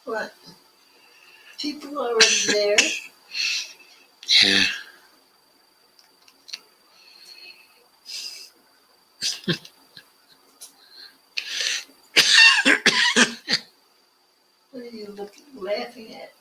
What? People already there? Yeah. What are you laughing at?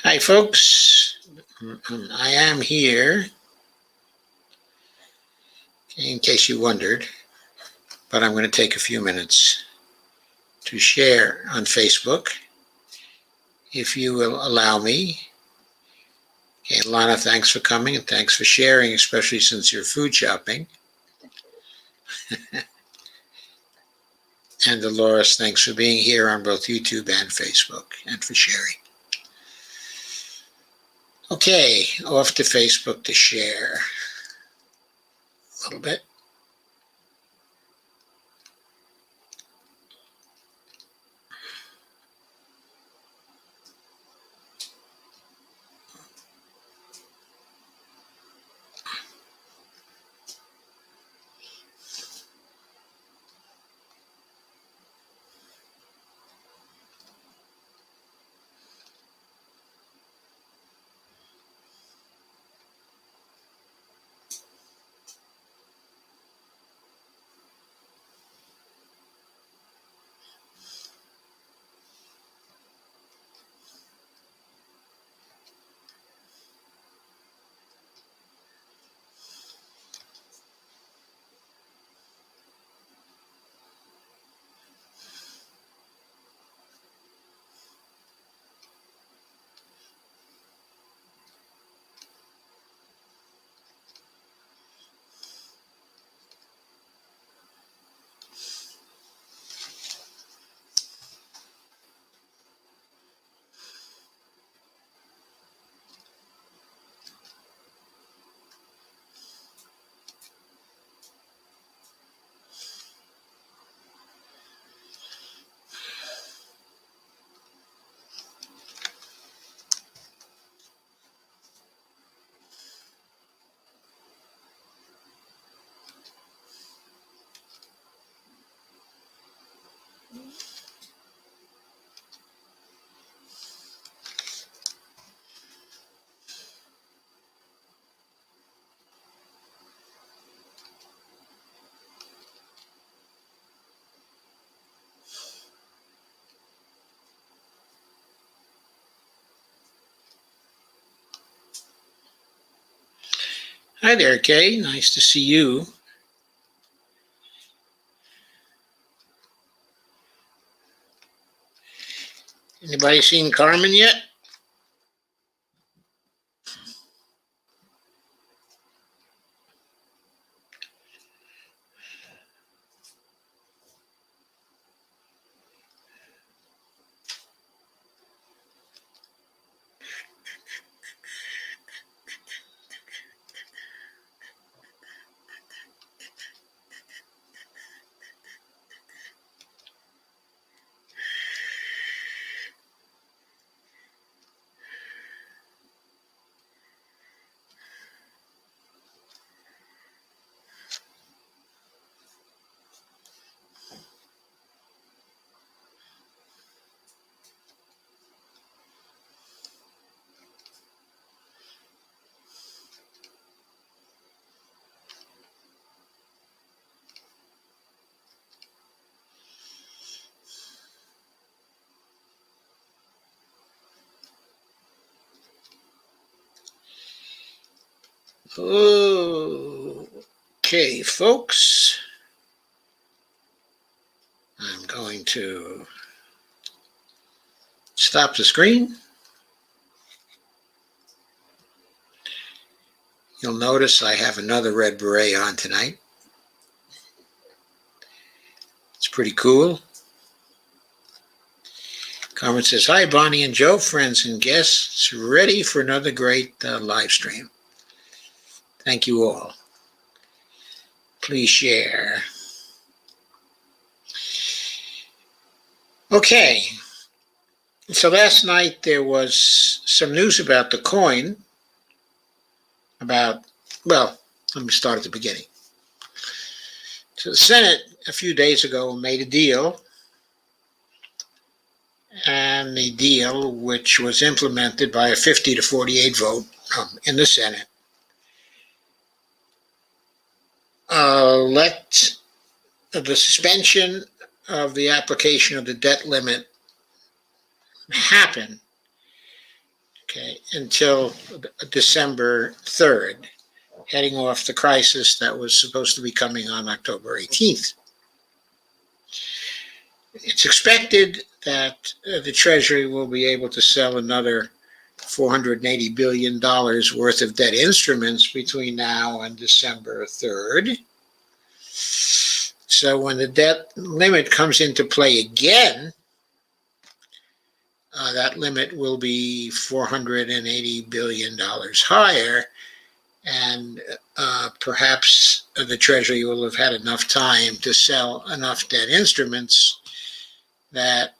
Hi, folks. I am here, in case you wondered, but I'm going to take a few minutes to share on Facebook, if you will allow me. Okay, Lana, thanks for coming and thanks for sharing, especially since you're food shopping. And Dolores, thanks for being here on both YouTube and Facebook and for sharing. Okay, off to Facebook to share a little bit. Hi there, Kay. Nice to see you. Anybody seen Carmen yet? Okay, folks. I'm going to stop the screen. You'll notice I have another red beret on tonight. It's pretty cool. Carmen says, hi, Bonnie and Joe, friends and guests, ready for another great live stream. Thank you all. Please share. Okay, so last night there was some news about the coin. Well, let me start at the beginning. So the Senate a few days ago made a deal, and the deal, which was implemented by a 50 to 48 vote in the Senate, let the suspension of the application of the debt limit happen, okay, until December 3rd, heading off the crisis that was supposed to be coming on October 18th. It's expected that the Treasury will be able to sell another $480 billion worth of debt instruments between now and December 3rd. So when the debt limit comes into play again, that limit will be $480 billion higher, and perhaps the Treasury will have had enough time to sell enough debt instruments that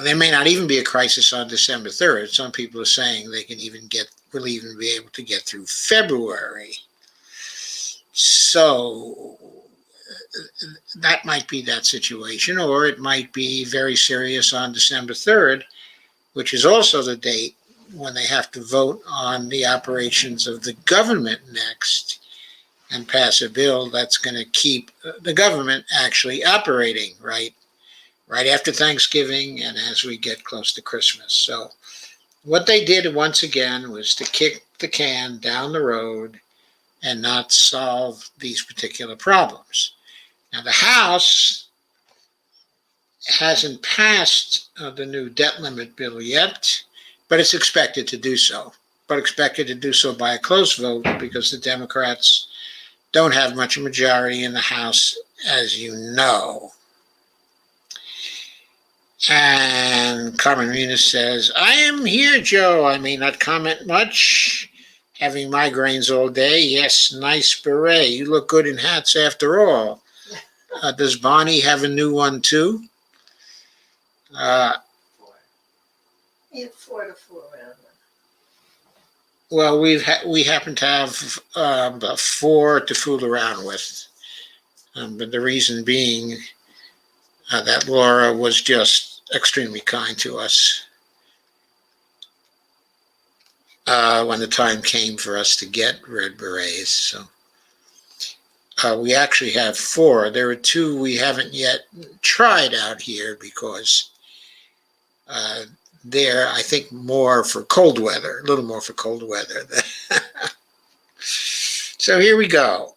there may not even be a crisis on December 3rd. Some people are saying will even be able to get through February. So that might be that situation, or it might be very serious on December 3rd, which is also the date when they have to vote on the operations of the government next and pass a bill that's going to keep the government actually operating right after Thanksgiving and as we get close to Christmas. So what they did once again was to kick the can down the road and not solve these particular problems. Now, the House hasn't passed the new debt limit bill yet, but it's expected to do so. But expected to do so by a close vote because the Democrats don't have much majority in the House, as you know. And Carmen Renas says, I am here, Joe. I may not comment much. Having migraines all day. Yes, nice beret. You look good in hats after all. Does Bonnie have a new one too? Yeah, 4 to 4 rather. Well, we happen to have about 4 to fool around with. But the reason being that Laura was just extremely kind to us when the time came for us to get red berets. So we actually have 4. There are 2 we haven't yet tried out here because they're, I think, more for cold weather, a little more for cold weather. So here we go.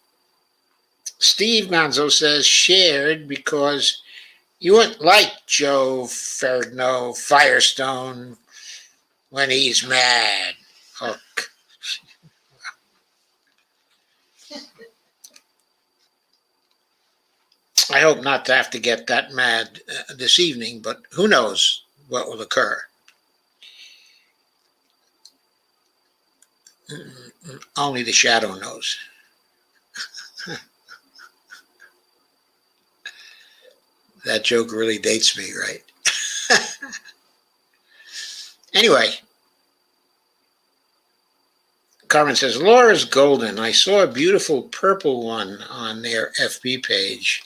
Steve Gonzo says, shared because you wouldn't like Joe Ferrigno Firestone when he's mad. Hook. I hope not to have to get that mad this evening, but who knows what will occur. Only the shadow knows. That joke really dates me, right? Anyway, Carmen says, Laura's golden. I saw a beautiful purple one on their FB page.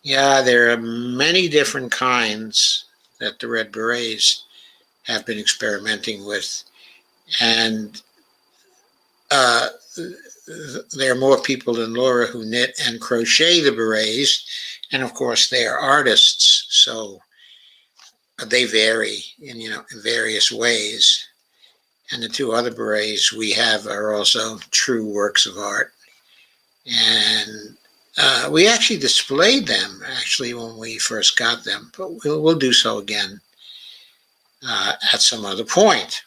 Yeah, there are many different kinds that the Red Berets have been experimenting with. And there are more people than Laura who knit and crochet the berets. And of course, they are artists, so they vary in various ways. And the 2 other berets we have are also true works of art. And we actually displayed them when we first got them, but we'll do so again at some other point.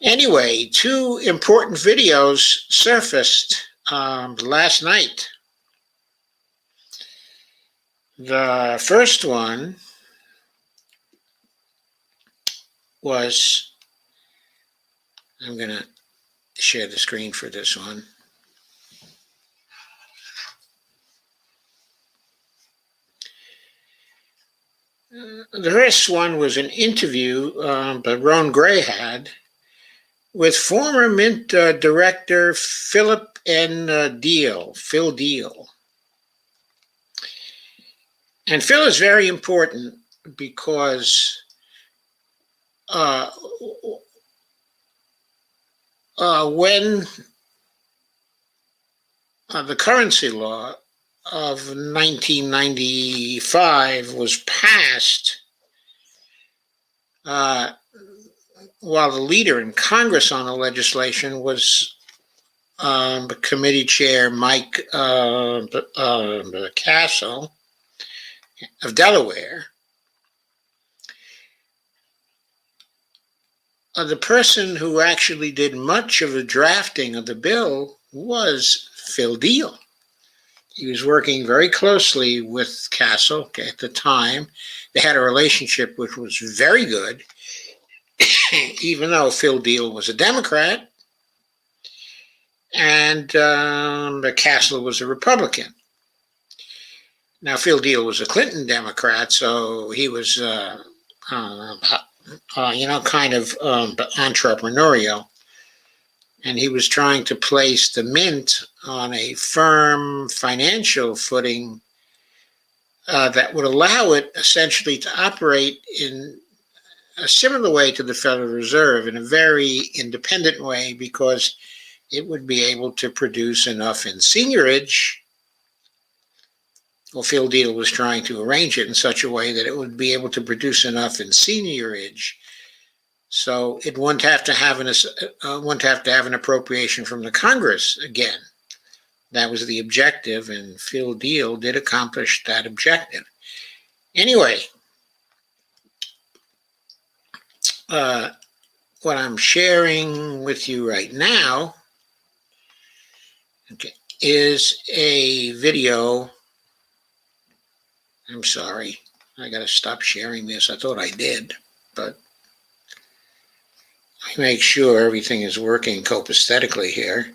Anyway, 2 important videos surfaced last night. The first one was, I'm going to share the screen for this one. The first one was an interview that Ron Gray had with former Mint director Philip N. Phil Deal. And Phil is very important because when the currency law of 1995 was passed, while the leader in Congress on the legislation was committee chair Mike Castle of Delaware, the person who actually did much of the drafting of the bill was Phil Deal. He was working very closely with Castle at the time. They had a relationship which was very good, even though Phil Deal was a Democrat and Castle was a Republican. Now, Phil Deal was a Clinton Democrat, so he was, kind of entrepreneurial. And he was trying to place the Mint on a firm financial footing that would allow it essentially to operate in a similar way to the Federal Reserve, in a very independent way, because it would be able to produce enough in seigniorage. Well, Phil Deal was trying to arrange it in such a way that it would be able to produce enough in seigniorage, so it wouldn't have to have an appropriation from the Congress again. That was the objective, and Phil Deal did accomplish that objective. Anyway, what I'm sharing with you right now, is a video. I'm sorry, I got to stop sharing this. I thought I did, but I make sure everything is working copaesthetically here.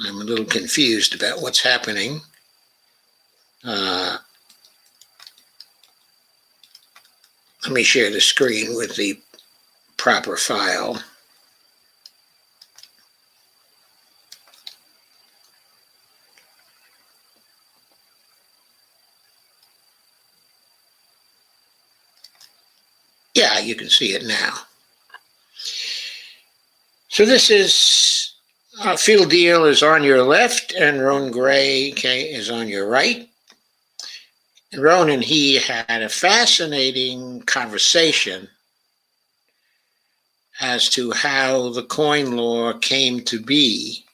I'm a little confused about what's happening. Let me share the screen with the proper file. Yeah, you can see it now. So this is Phil Deal is on your left, and Ron Gray is on your right. Ron and he had a fascinating conversation as to how the coin law came to be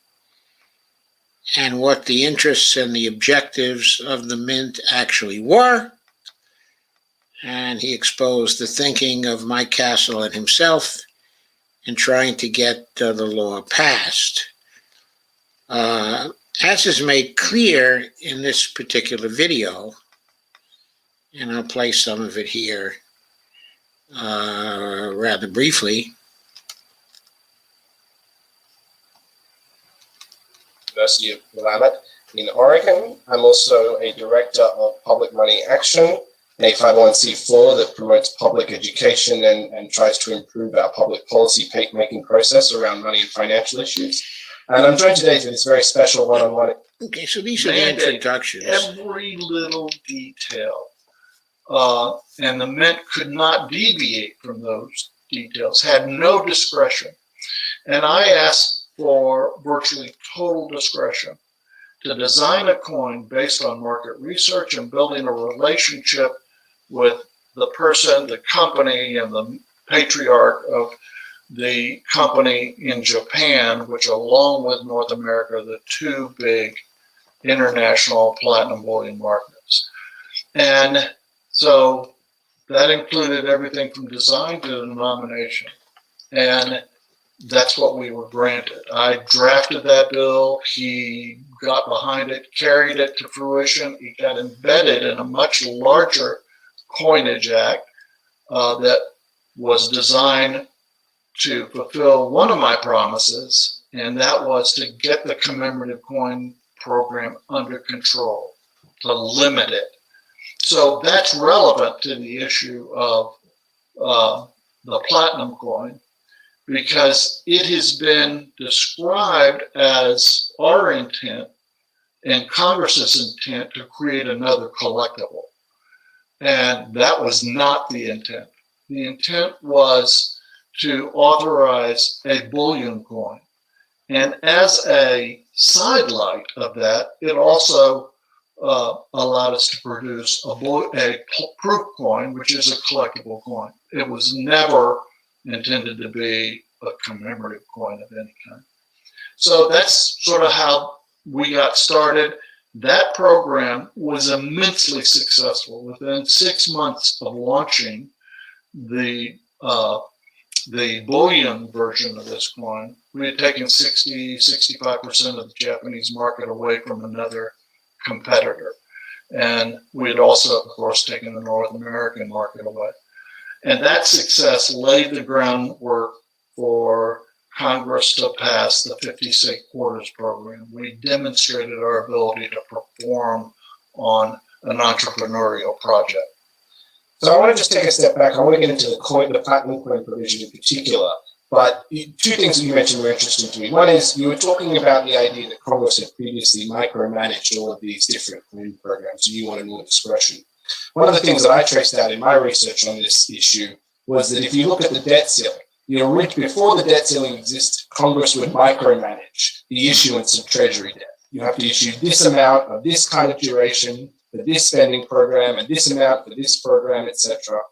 and what the interests and the objectives of the Mint actually were. And he exposed the thinking of Mike Castle and himself in trying to get the law passed. As is made clear in this particular video, and I'll play some of it here rather briefly. University of Willamette in Oregon. I'm also a director of Public Money Action, a 501c4 that promotes public education and tries to improve our public policy making process around money and financial issues. And I'm joined today for this very special one-on-one. Okay, so these are the introductions. Every little detail. And the Mint could not deviate from those details, had no discretion. And I asked for virtually total discretion to design a coin based on market research and building a relationship with the person, the company, and the patriarch of the company in Japan, which along with North America are the two big international platinum bullion markets. And so that included everything from design to denomination. And that's what we were granted. I drafted that bill. He got behind it, carried it to fruition. It got embedded in a much larger coinage act that was designed to fulfill one of my promises, and that was to get the commemorative coin program under control, to limit it. So that's relevant to the issue of the platinum coin, because it has been described as our intent and Congress's intent to create another collectible. And that was not the intent. The intent was to authorize a bullion coin. And as a sidelight of that, it also allowed us to produce a proof coin, which is a collectible coin. It was never intended to be a commemorative coin of any kind. So that's sort of how we got started. That program was immensely successful. Within 6 months of launching the bullion version of this coin, we had taken 65% of the Japanese market away from another competitor. And we had also, of course, taken the North American market away. And that success laid the groundwork for Congress to pass the 50 state quarters program. We demonstrated our ability to perform on an entrepreneurial project. So I want to just take a step back. I want to get into the platinum coin provision in particular. But two things that you mentioned were interesting to me. One is you were talking about the idea that Congress had previously micromanaged all of these different coin programs, and you wanted more discretion. One of the things that I traced out in my research on this issue was that if you look at the debt ceiling, before the debt ceiling existed, Congress would micromanage the issuance of Treasury debt. You have to issue this amount of this kind of duration for this spending program and this amount for this program, etc.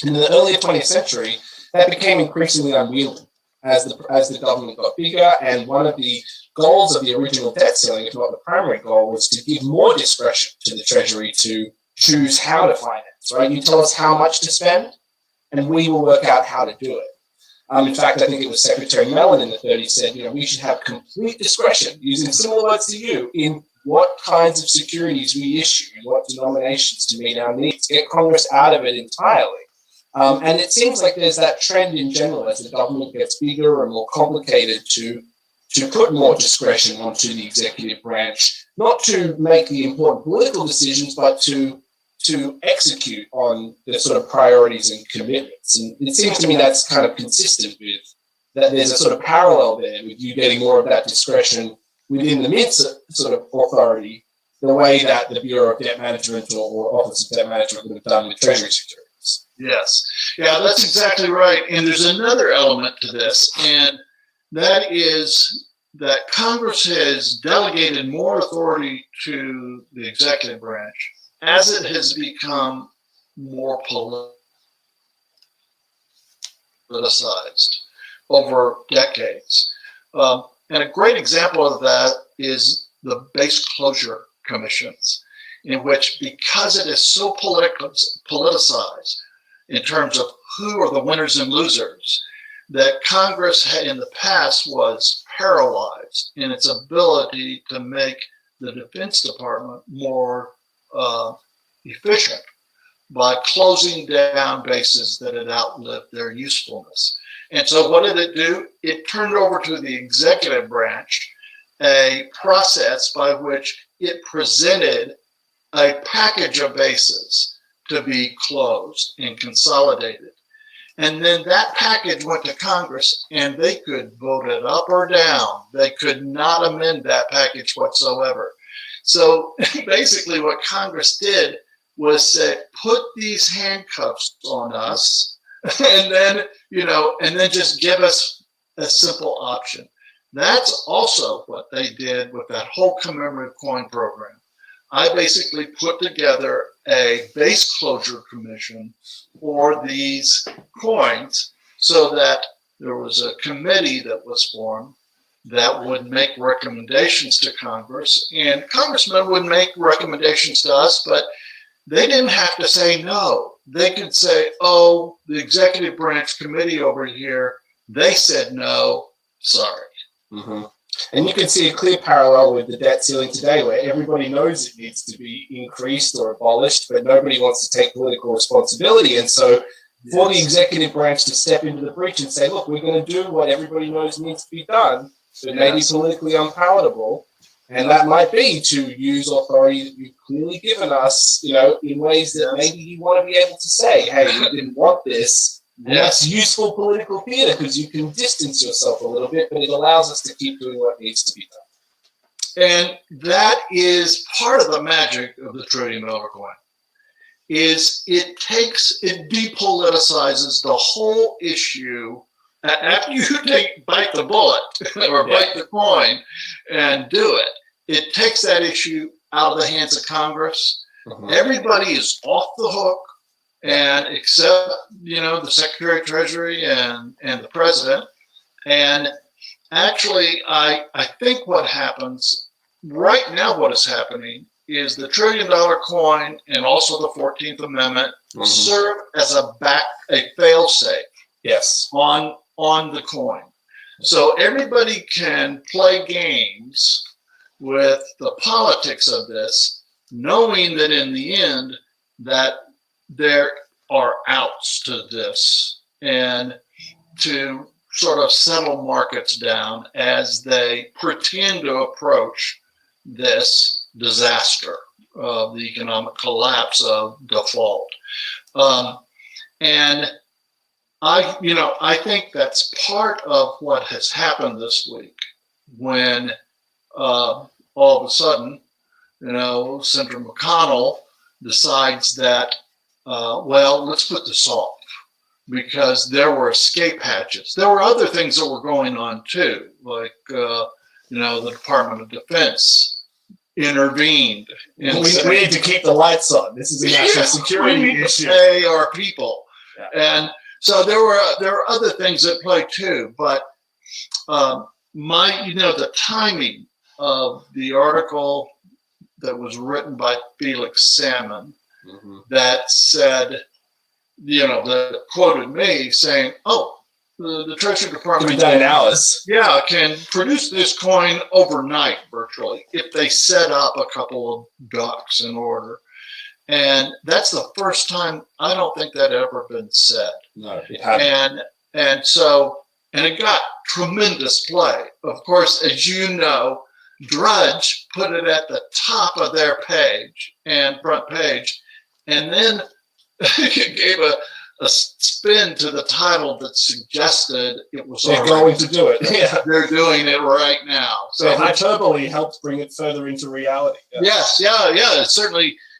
In the early 20th century, that became increasingly unwieldy as the government got bigger, and one of the goals of the original debt ceiling, if not the primary goal, was to give more discretion to the Treasury to choose how to finance, right? You tell us how much to spend, and we will work out how to do it. In fact, I think it was Secretary Mellon in the 30s said, we should have complete discretion, using similar words to you, in what kinds of securities we issue and what denominations to meet our needs. Get Congress out of it entirely. And it seems like there's that trend in general as the government gets bigger and more complicated to put more discretion onto the executive branch, not to make the important political decisions, but to execute on the sort of priorities and commitments. And it seems to me that's kind of consistent with that. There's a sort of parallel there with you getting more of that discretion within the Mint sort of authority, the way that the Bureau of Debt Management or Office of Debt Management would have done with Treasury securities. Yes. Yeah, that's exactly right. And there's another element to this, and that is that Congress has delegated more authority to the executive branch as it has become more politicized over decades. And a great example of that is the base closure commissions, in which, because it is so politicized in terms of who are the winners and losers, that Congress had in the past was paralyzed in its ability to make the Defense Department more efficient by closing down bases that had outlived their usefulness. And so what did it do? It turned over to the executive branch a process by which it presented a package of bases to be closed and consolidated. And then that package went to Congress, and they could vote it up or down. They could not amend that package whatsoever. So basically what Congress did was say, put these handcuffs on us, and then just give us a simple option. That's also what they did with that whole commemorative coin program. I basically put together a base closure commission for these coins so that there was a committee that was formed that would make recommendations to Congress, and congressmen would make recommendations to us, but they didn't have to say no. They could say, oh, the executive branch committee over here, they said no, sorry. Mm-hmm. And you can see a clear parallel with the debt ceiling today, where everybody knows it needs to be increased or abolished, but nobody wants to take political responsibility. And so for the executive branch to step into the breach and say, look, we're going to do what everybody knows needs to be done, but maybe politically unpalatable, And that might be to use authority that you've clearly given us, in ways that maybe you want to be able to say, hey, we didn't want this. And that's useful political theater because you can distance yourself a little bit, but it allows us to keep doing what needs to be done. And that is part of the magic of the tritium dollar coin. Is it depoliticizes the whole issue. After you bite the bullet or bite the coin and do it, it takes that issue out of the hands of Congress. Everybody is off the hook, and except the Secretary of Treasury and the President. And actually, I think what happens right now, what is happening is the $1 trillion coin and also the 14th Amendment serve as a fail-safe. Yes. On the coin. So everybody can play games with the politics of this, knowing that in the end that there are outs to this, and to sort of settle markets down as they pretend to approach this disaster of the economic collapse of default. And I think that's part of what has happened this week when all of a sudden, Senator McConnell decides that, let's put this off because there were escape hatches. There were other things that were going on too, like, the Department of Defense intervened. We need to keep the lights on. This is a national security we need issue. To pay our people. Yeah. And so there were other things at play too, but the timing of the article that was written by Felix Salmon that said, that quoted me saying, the Treasury Department Can be done in hours. Yeah, can produce this coin overnight virtually if they set up a couple of ducks in order. And that's the first time I don't think that ever been said. No, it hadn't. And it got tremendous play. Of course, as you know, Drudge put it at the top of their page and front page, and then gave a spin to the title that suggested it was they're going to do it. Yeah, they're doing it right now. So hyperbole helped bring it further into reality. Yes, yeah.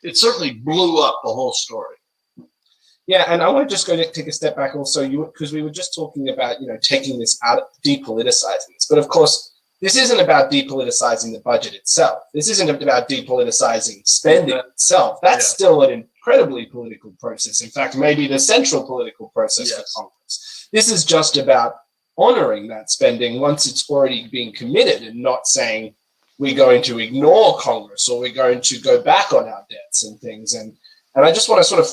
It certainly blew up the whole story. Yeah, and I want to just take a step back also, because we were just talking about, taking this out, depoliticizing this. But of course, this isn't about depoliticizing the budget itself. This isn't about depoliticizing spending itself. That's still an incredibly political process. In fact, maybe the central political process for Congress. This is just about honoring that spending once it's already being committed, and not saying we're going to ignore Congress or we're going to go back on our debts and things. And I just want to sort of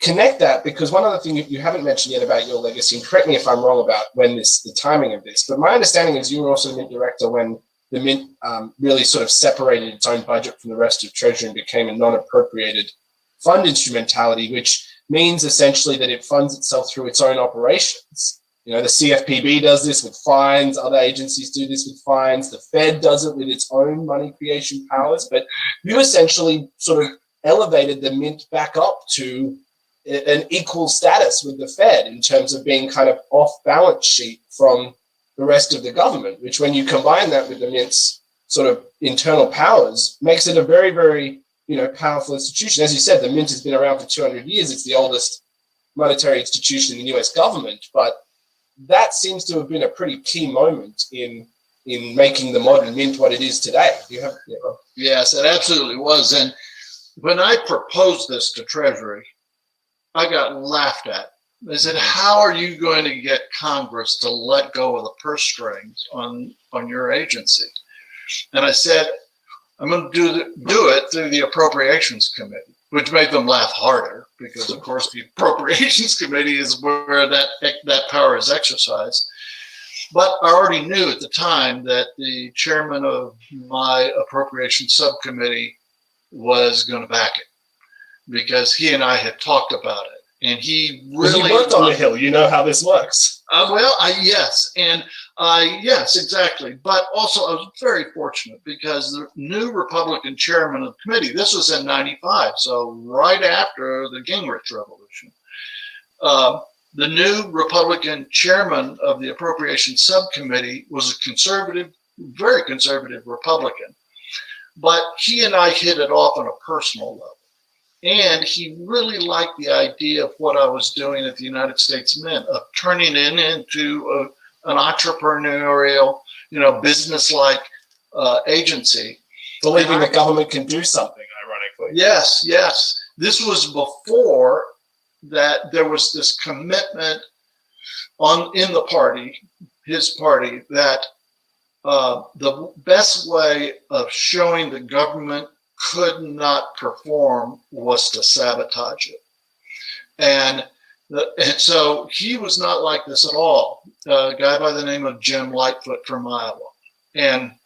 connect that, because one other thing you haven't mentioned yet about your legacy, and correct me if I'm wrong about the timing of this, but my understanding is you were also Mint director when the Mint really sort of separated its own budget from the rest of Treasury and became a non-appropriated fund instrumentality, which means essentially that it funds itself through its own operations. The CFPB does this with fines, other agencies do this with fines, the Fed does it with its own money creation powers, but you essentially sort of elevated the Mint back up to an equal status with the Fed in terms of being kind of off balance sheet from the rest of the government, which when you combine that with the Mint's sort of internal powers makes it a very, very, powerful institution. As you said, the Mint has been around for 200 years. It's the oldest monetary institution in the US government, but that seems to have been a pretty key moment in making the modern Mint what it is today. Yes, it absolutely was. And when I proposed this to Treasury, I got laughed at. They said, how are you going to get Congress to let go of the purse strings on your agency? And I said, I'm going to do it through the Appropriations Committee, which made them laugh harder because, of course, the Appropriations Committee is where that power is exercised. But I already knew at the time that the chairman of my Appropriations Subcommittee was going to back it, because he and I had talked about it. And he Well, really you worked on the Hill. You know how this works. Yes, exactly. But also, I was very fortunate because the new Republican chairman of the committee, this was in '95, so right after the Gingrich Revolution, the new Republican chairman of the Appropriations Subcommittee was a conservative, very conservative Republican. But he and I hit it off on a personal level. And he really liked the idea of what I was doing at the United States Mint, of turning it into an entrepreneurial, business-like agency. Believing the government can do something, ironically. Yes, yes. This was before that there was this commitment in the party, his party, that the best way of showing the government could not perform was to sabotage it. And so he was not like this at all. A guy by the name of Jim Lightfoot from Iowa. And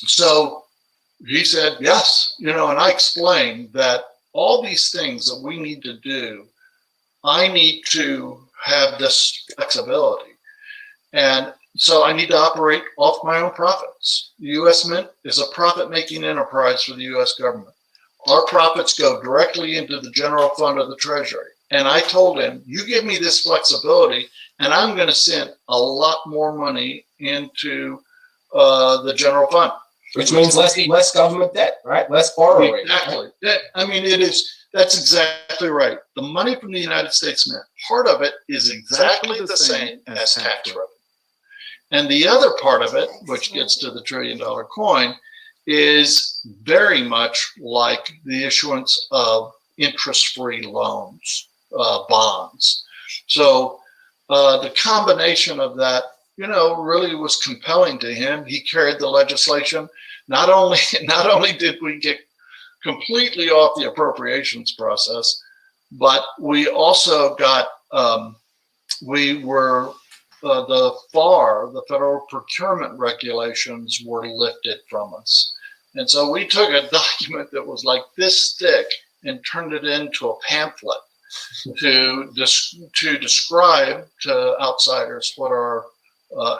so he said, yes, and I explained that all these things that we need to do, I need to have this flexibility. And so I need to operate off my own profits. The U.S. Mint is a profit-making enterprise for the U.S. government. Our profits go directly into the general fund of the Treasury. And I told him, you give me this flexibility, and I'm going to send a lot more money into the general fund. Which means less government debt, right? Less borrowing. Exactly. Right? I mean, that's exactly right. The money from the United States Mint, part of it is exactly the same as tax revenue. And the other part of it, which gets to the $1 trillion coin, is very much like the issuance of interest-free loans, bonds. So the combination of that, really was compelling to him. He carried the legislation. Not only did we get completely off the appropriations process, but we also got, the federal procurement regulations were lifted from us. And so we took a document that was like this thick and turned it into a pamphlet to describe to outsiders what our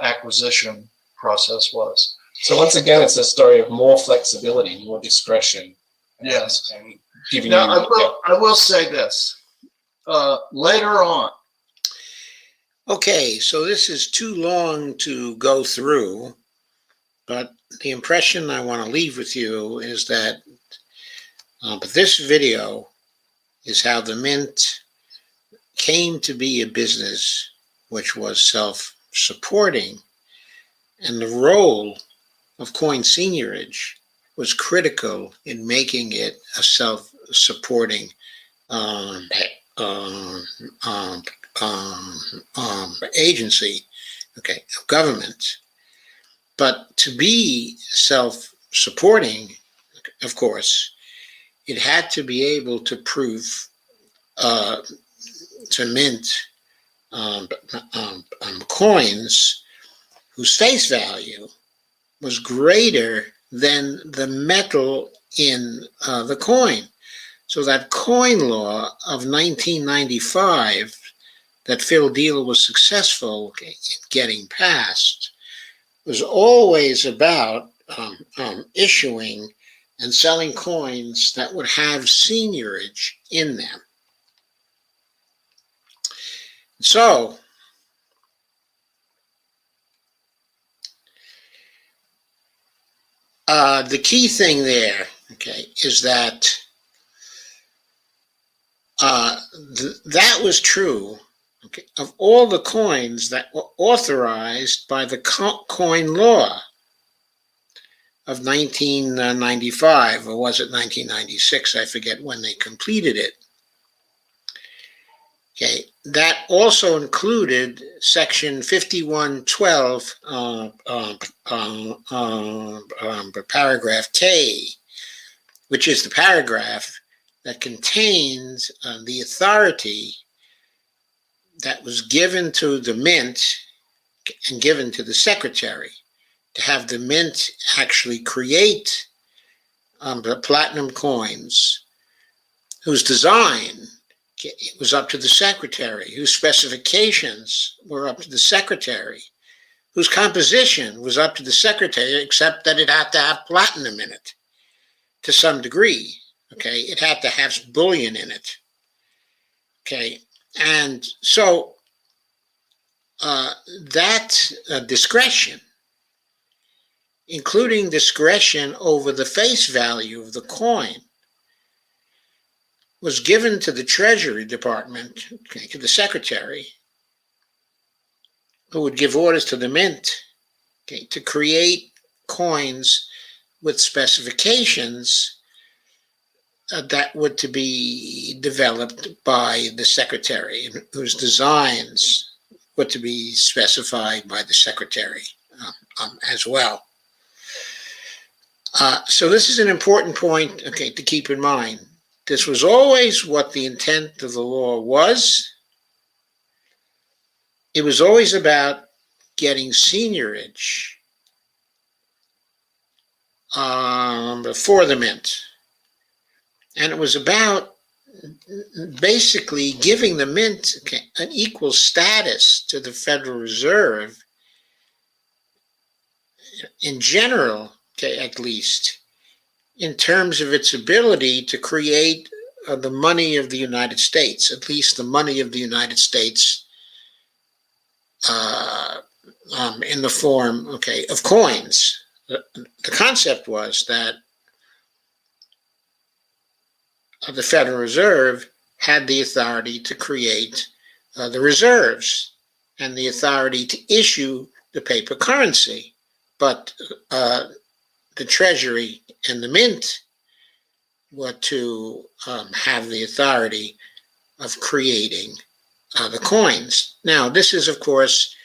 acquisition process was. So once again, it's a story of more flexibility, more discretion. Yes. And giving now, you, I will say this. Later on, Okay, so this is too long to go through, but the impression I want to leave with you is that but this video is how the Mint came to be a business which was self-supporting, and the role of coin seigniorage was critical in making it a self-supporting agency, of government. But to be self-supporting, of course, it had to be able to prove to mint coins whose face value was greater than the metal in the coin. So that coin law of 1995 that Phil Deal was successful in getting passed was always about issuing and selling coins that would have seigniorage in them. So, the key thing there, is that that was true of all the coins that were authorized by the coin law of 1995, or was it 1996? I forget when they completed it. That also included section 5112, paragraph K, which is the paragraph that contains the authority that was given to the Mint and given to the secretary to have the Mint actually create the platinum coins whose design it was up to the secretary, whose specifications were up to the secretary, whose composition was up to the secretary, except that it had to have platinum in it to some degree. Okay, it had to have bullion in it. Okay, and so that discretion, including discretion over the face value of the coin, was given to the Treasury Department, okay, to the secretary, who would give orders to the mint, okay, to create coins with specifications that were to be developed by the secretary, whose designs were to be specified by the secretary as well. So this is an important point, okay, to keep in mind. This was always what the intent of the law was. It was always about getting seigniorage for the mint. And it was about basically giving the mint an equal status to the Federal Reserve in general, okay, at least, in terms of its ability to create the money of the United States, at least the money of the United States in the form, okay, of coins. The concept was that the Federal Reserve had the authority to create the reserves and the authority to issue the paper currency. But the Treasury and the Mint were to have the authority of creating the coins. Now, this is, of course,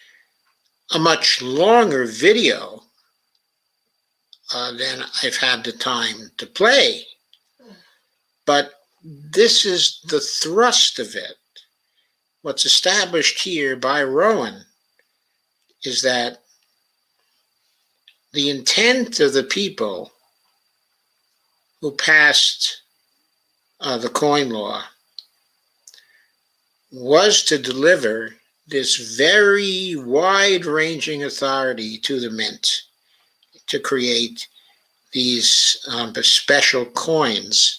a much longer video than I've had the time to play. But this is the thrust of it. What's established here by Rowan is that the intent of the people who passed the coin law was to deliver this very wide-ranging authority to the mint to create these special coins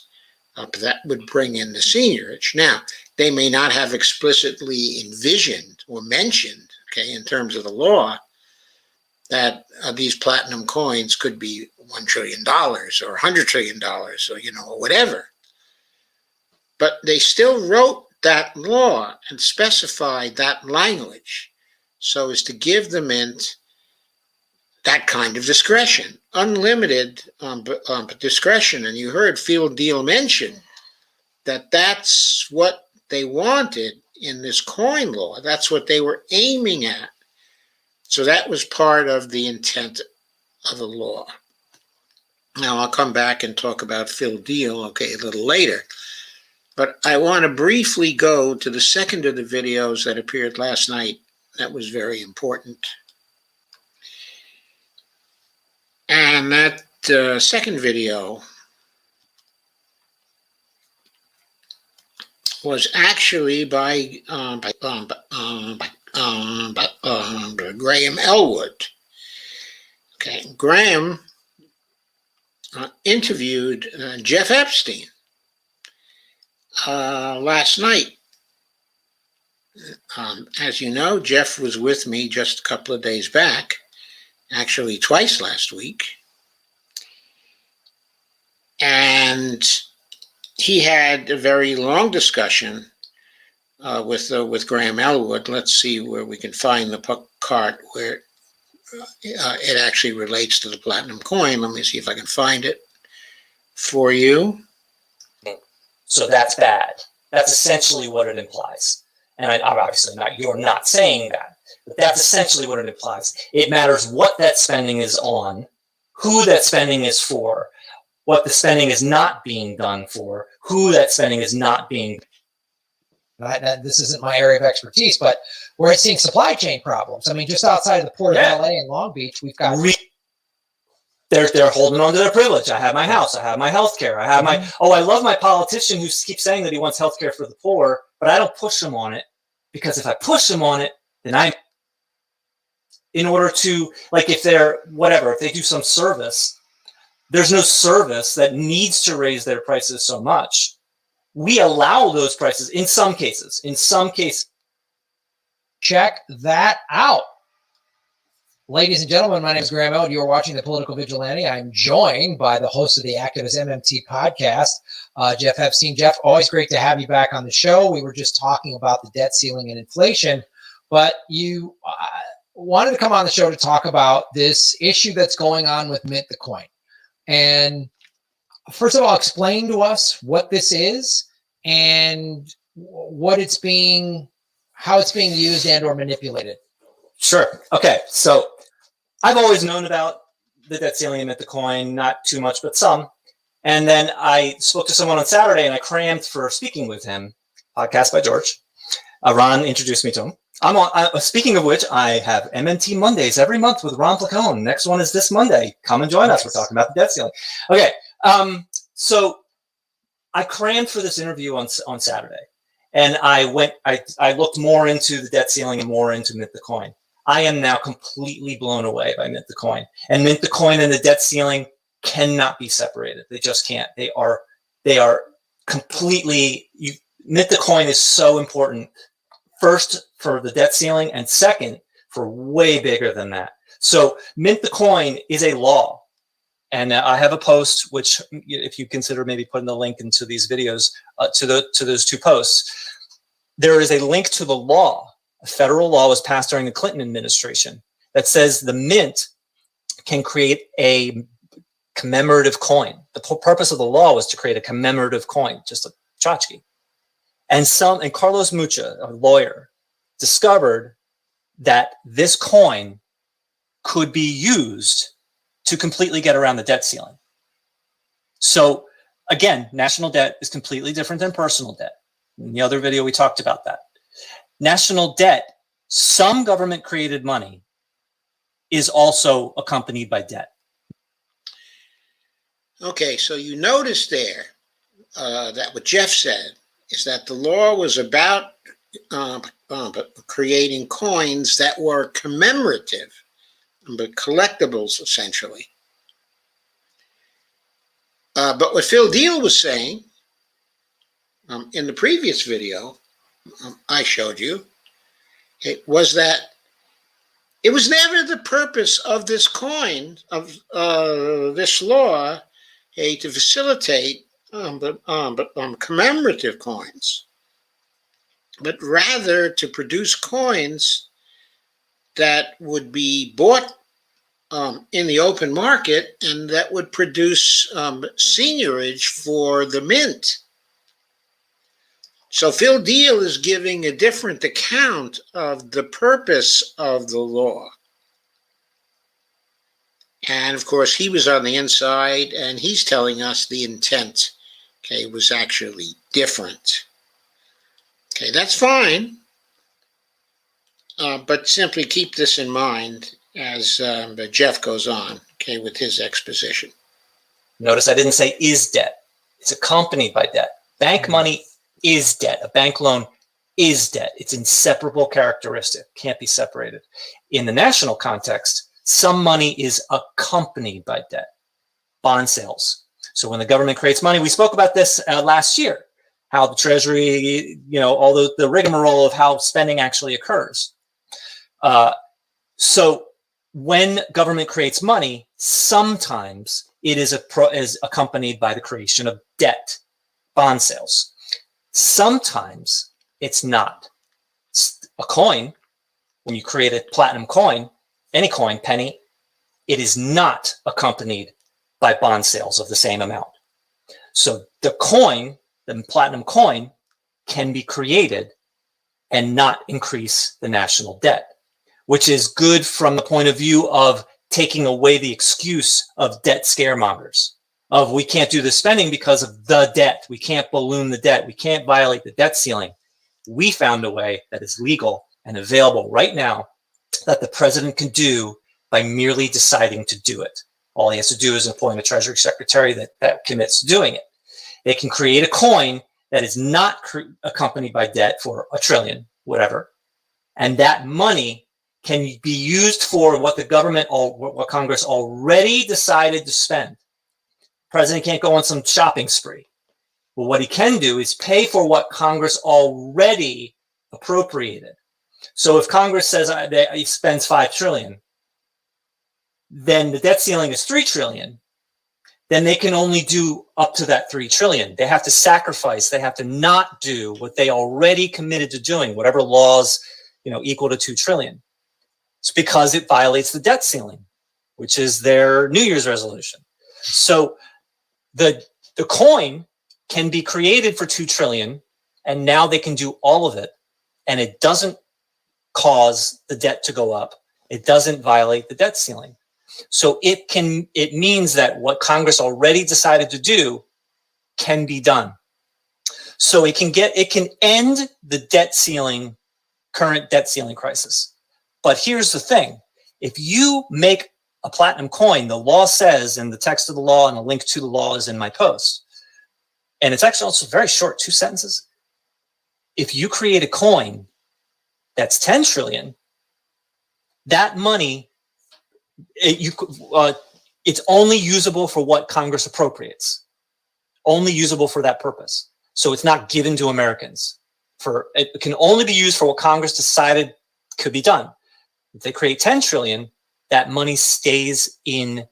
that would bring in the seigniorage. Now, they may not have explicitly envisioned or mentioned, okay, in terms of the law, that these platinum coins could be $1 trillion or $100 trillion or, or whatever. But they still wrote that law and specified that language so as to give the mint that kind of discretion, unlimited discretion. And you heard Field Deal mention that that's what they wanted in this coin law. That's what they were aiming at. So that was part of the intent of the law. Now, I'll come back and talk about Field Deal, okay, a little later. But I want to briefly go to the second of the videos that appeared last night. That was very important. And that second video was actually by Graham Elwood. Okay, Graham interviewed Jeff Epstein last night. As you know, Jeff was with me just a couple of days back, actually twice last week. And he had a very long discussion with Graham Elwood. Let's see where we can find the part where it actually relates to the platinum coin. Let me see if I can find it for you. So that's bad. That's essentially what it implies. And I'm obviously not, you're not saying that, but that's essentially what it implies. It matters what that spending is on, who that spending is for, what the spending is not being done for, who that spending is not being. This isn't my area of expertise, but we're seeing supply chain problems. I mean, just outside of the port of LA and Long Beach, we've got They're holding on to their privilege. I have my house. I have my health care. I have my, oh, I love my politician who keeps saying that he wants health care for the poor, but I don't push him on it, because if I push him on it, then in order to, like, if they're, whatever, if they do some service, there's no service that needs to raise their prices so much. We allow those prices in some cases. Check that out. Ladies and gentlemen, my name is Graham Eld. You are watching The Political Vigilante. I'm joined by the host of the Activist MMT podcast, Jeff Epstein. Jeff, always great to have you back on the show. We were just talking about the debt ceiling and inflation, but you wanted to come on the show to talk about this issue that's going on with Mint the Coin. And first of all, explain to us what this is and how it's being used and or manipulated. Sure. Okay. So I've always known about the debt ceiling and Mint the Coin, not too much, but some. And then I spoke to someone on Saturday and I crammed for speaking with him. Podcast by George. Ron introduced me to him. Speaking of which, I have MMT Mondays every month with Ron Placone. Next one is this Monday. Come and join us. We're talking about the debt ceiling. Okay. So I crammed for this interview on Saturday. And I looked more into the debt ceiling and more into Mint the Coin. I am now completely blown away by Mint the Coin. And Mint the Coin and the debt ceiling cannot be separated. They just can't. They are completely, Mint the Coin is so important. First, for the debt ceiling, and second, for way bigger than that. So Mint the Coin is a law. And I have a post, which if you consider maybe putting the link into these videos, to those two posts, there is a link to the law. A federal law was passed during the Clinton administration that says the Mint can create a commemorative coin. The purpose of the law was to create a commemorative coin, just a tchotchke. And Carlos Mucha, a lawyer, discovered that this coin could be used to completely get around the debt ceiling. So again, national debt is completely different than personal debt. In the other video, we talked about that. National debt, some government created money, is also accompanied by debt. Okay, so you notice there that what Jeff said is that the law was about creating coins that were commemorative, but collectibles essentially. But what Phil Deal was saying in the previous video I showed you, it was that it was never the purpose of this coin, of this law, to facilitate commemorative coins, but rather to produce coins that would be bought in the open market and that would produce seigniorage for the mint. So Phil Deal is giving a different account of the purpose of the law. And of course, he was on the inside and he's telling us the intent, okay, was actually different. Okay, that's fine. But simply keep this in mind as Jeff goes on, okay, with his exposition. Notice I didn't say is debt. It's accompanied by debt. Bank money is debt. A bank loan is debt. It's inseparable characteristic. Can't be separated. In the national context, some money is accompanied by debt. Bond sales. So when the government creates money, we spoke about this last year, how the Treasury, all the rigmarole of how spending actually occurs. So when government creates money, sometimes it is accompanied by the creation of debt, bond sales. Sometimes it's not. A coin, when you create a platinum coin, any coin, penny, it is not accompanied by bond sales of the same amount. So the coin, the platinum coin, can be created and not increase the national debt, which is good from the point of view of taking away the excuse of debt scaremongers, of we can't do the spending because of the debt. We can't balloon the debt. We can't violate the debt ceiling. We found a way that is legal and available right now that the president can do by merely deciding to do it. All he has to do is appoint a Treasury Secretary that commits to doing it. They can create a coin that is not accompanied by debt for $1 trillion, whatever. And that money can be used for what the government or what Congress already decided to spend. The president can't go on some shopping spree. But what he can do is pay for what Congress already appropriated. So if Congress says it spends $5 trillion, then the debt ceiling is $3 trillion. Then they can only do up to that $3 trillion. They have to sacrifice. They have to not do what they already committed to doing, whatever laws, equal to $2 trillion. It's because it violates the debt ceiling, which is their New Year's resolution. So the coin can be created for $2 trillion, and now they can do all of it, and it doesn't cause the debt to go up. It doesn't violate the debt ceiling. So it means that what Congress already decided to do can be done. So it can end the current debt ceiling crisis. But here's the thing. If you make a platinum coin, the law says, and the text of the law and a link to the law is in my post, and it's actually also very short, 2 sentences. If you create a coin that's 10 trillion, that money, it's only usable for what Congress appropriates, only usable for that purpose. So it's not given to Americans. It can only be used for what Congress decided could be done. If they create 10 trillion, that money stays in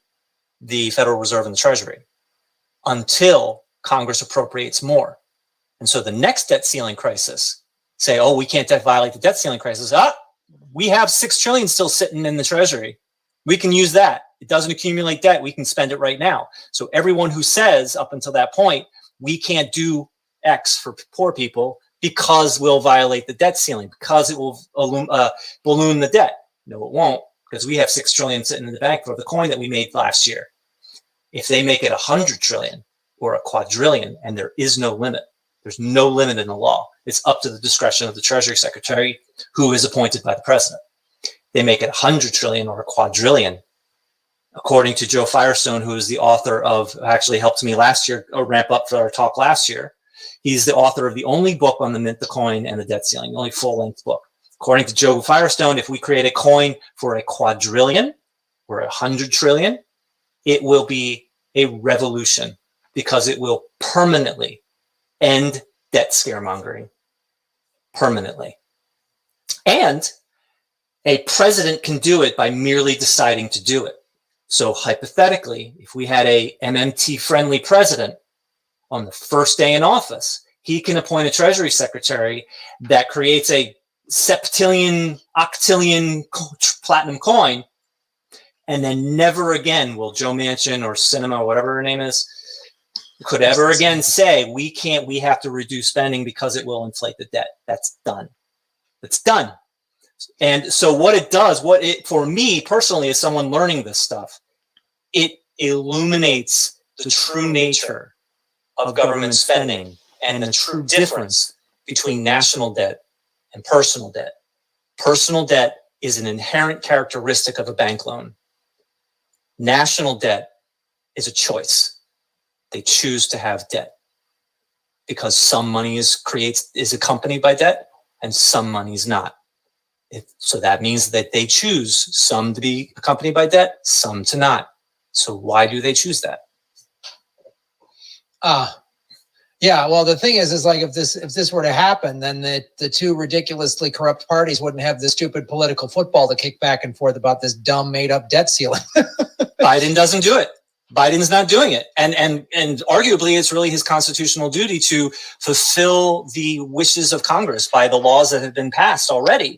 the Federal Reserve and the Treasury until Congress appropriates more. And so the next debt ceiling crisis, say, oh, we can't violate the debt ceiling crisis. We have 6 trillion still sitting in the Treasury. We can use that. It doesn't accumulate debt. We can spend it right now. So everyone who says up until that point, we can't do X for poor people because we'll violate the debt ceiling, because it will balloon the debt. No, it won't, because we have 6 trillion sitting in the bank for the coin that we made last year. If they make it 100 trillion or a quadrillion, and there is no limit, there's no limit in the law. It's up to the discretion of the Treasury Secretary, who is appointed by the president. They make it 100 trillion or a quadrillion. According to Joe Firestone, who is the author of, actually helped me last year, ramp up for our talk last year. He's the author of the only book on the mint, the coin, and the debt ceiling, the only full-length book. According to Joe Firestone, if we create a coin for a quadrillion or 100 trillion, it will be a revolution because it will permanently end debt scaremongering. Permanently. And a president can do it by merely deciding to do it. So hypothetically, if we had a MMT-friendly president on the first day in office, he can appoint a Treasury Secretary that creates a septillion, octillion platinum coin, and then never again will Joe Manchin or Sinema, whatever her name is, could ever again say, we have to reduce spending because it will inflate the debt. That's done. It's done. And so what it does, for me personally, as someone learning this stuff, it illuminates the true nature of government spending and the true difference between national debt and personal debt. Personal debt is an inherent characteristic of a bank loan. National debt is a choice. They choose to have debt because some money is accompanied by debt and some money is not. So that means that they choose some to be accompanied by debt, some to not. So why do they choose that? Yeah, well, the thing is like if this were to happen, then the two ridiculously corrupt parties wouldn't have this stupid political football to kick back and forth about this dumb made-up debt ceiling. Biden doesn't do it. Biden's not doing it. And arguably it's really his constitutional duty to fulfill the wishes of Congress by the laws that have been passed already.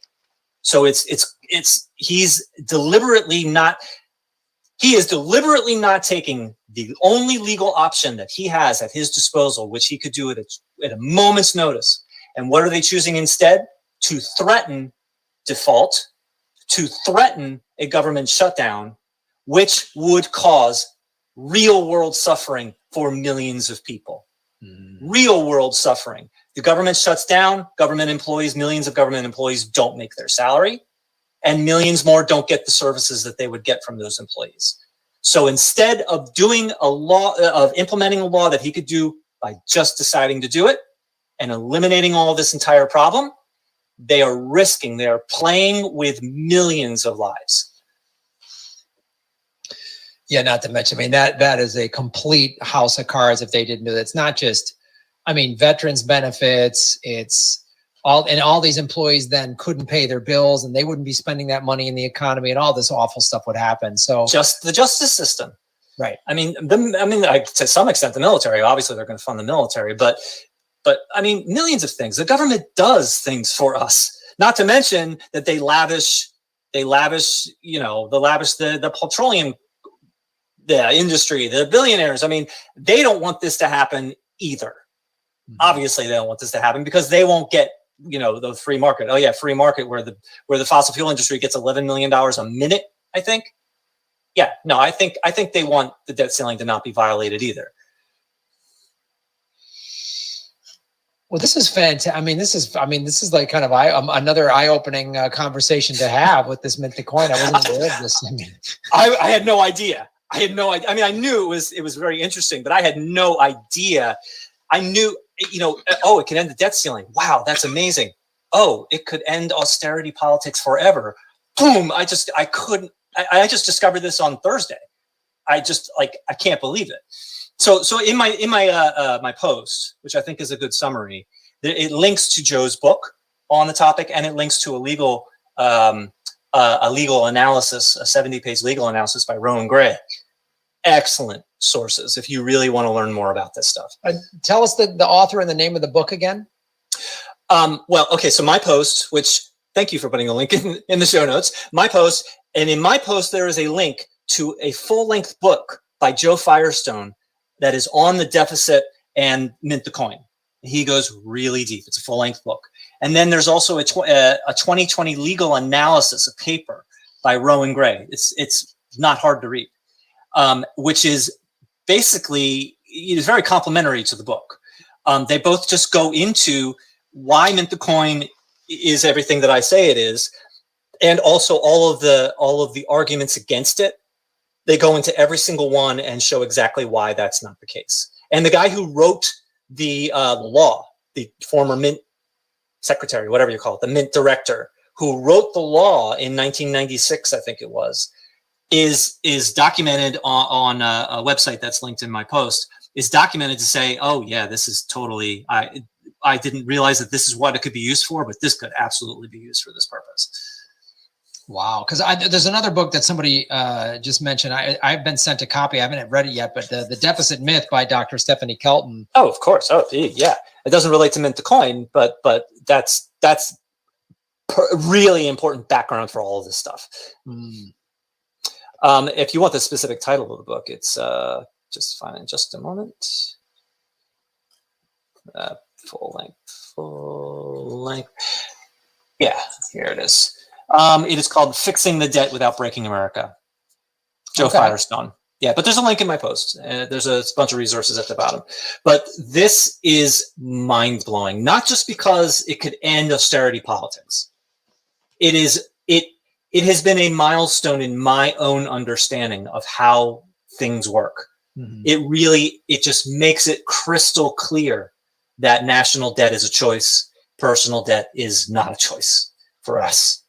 So he is deliberately not taking the only legal option that he has at his disposal, which he could do at a moment's notice. And what are they choosing instead? To threaten default, to threaten a government shutdown, which would cause real world suffering for millions of people. Real world suffering. The government shuts down, millions of government employees don't make their salary, and millions more don't get the services that they would get from those employees. So instead of doing implementing a law that he could do by just deciding to do it and eliminating all this entire problem, they are playing with millions of lives. Yeah, not to mention, I mean, that is a complete house of cards if they didn't do that. It's not just, I mean, veterans benefits, it's all these employees then couldn't pay their bills and they wouldn't be spending that money in the economy and all this awful stuff would happen. So just the justice system. Right. I mean, to some extent, the military, obviously they're going to fund the military, but I mean, millions of things. The government does things for us, not to mention that they lavish, the petroleum, the industry, the billionaires. I mean, they don't want this to happen either. Mm-hmm. Obviously, they don't want this to happen because they won't get, the free market. Oh yeah, free market where the fossil fuel industry gets $11 million a minute, I think. Yeah, no, I think they want the debt ceiling to not be violated either. Well, this is fantastic. I mean, this is like kind of another eye-opening conversation to have with this mint coin. I wasn't aware of this. I had no idea. I had no idea. I mean, I knew it was very interesting, but I had no idea. I knew, it could end the debt ceiling. Wow, that's amazing. Oh, it could end austerity politics forever. Boom! I just discovered this on Thursday. I can't believe it. So in my post, which I think is a good summary, it links to Joe's book on the topic, and it links to a legal analysis, a 70-page legal analysis by Rowan Gray. Excellent sources if you really want to learn more about this stuff. Tell us the author and the name of the book again. So my post, which thank you for putting a link in the show notes, my post, and in my post there is a link to a full-length book by Joe Firestone that is on the deficit and mint the coin. He goes really deep. It's a full-length book. And then there's also a 2020 legal analysis, a paper by Rowan Gray. It's not hard to read, which is basically, it is very complimentary to the book. They both just go into why mint the coin is everything that I say it is, and also all of the arguments against it. They go into every single one and show exactly why that's not the case. And the guy who wrote the law, the former mint secretary, whatever you call it, the mint director, who wrote the law in 1996, I think it was, is documented on a website that's linked in my post, is documented to say, oh yeah, this is totally, I didn't realize that this is what it could be used for, but this could absolutely be used for this purpose. Wow. Because there's another book that somebody just mentioned. I've been sent a copy. I haven't read it yet, but the Deficit Myth by Dr. Stephanie Kelton. Oh, of course. Oh, yeah. It doesn't relate to mint the coin, but that's really important background for all of this stuff. Mm. If you want the specific title of the book, it's just find it in just a moment. Full length. Yeah, here it is. It is called Fixing the Debt Without Breaking America. Joe Firestone. Yeah, but there's a link in my post. There's a bunch of resources at the bottom. But this is mind-blowing, not just because it could end austerity politics. It has been a milestone in my own understanding of how things work. Mm-hmm. It just makes it crystal clear that national debt is a choice. Personal debt is not a choice for us.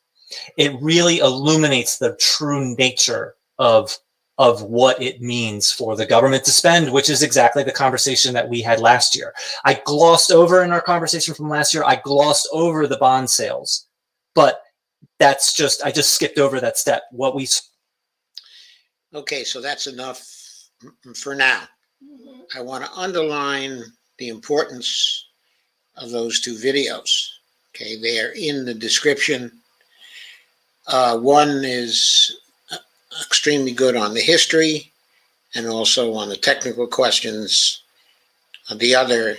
It really illuminates the true nature of what it means for the government to spend, which is exactly the conversation that we had last year. I glossed over in our conversation from last year, I glossed over the bond sales, but I just skipped over that step. Okay, so that's enough for now. I want to underline the importance of those two videos. Okay, they are in the description. One is extremely good on the history and also on the technical questions. The other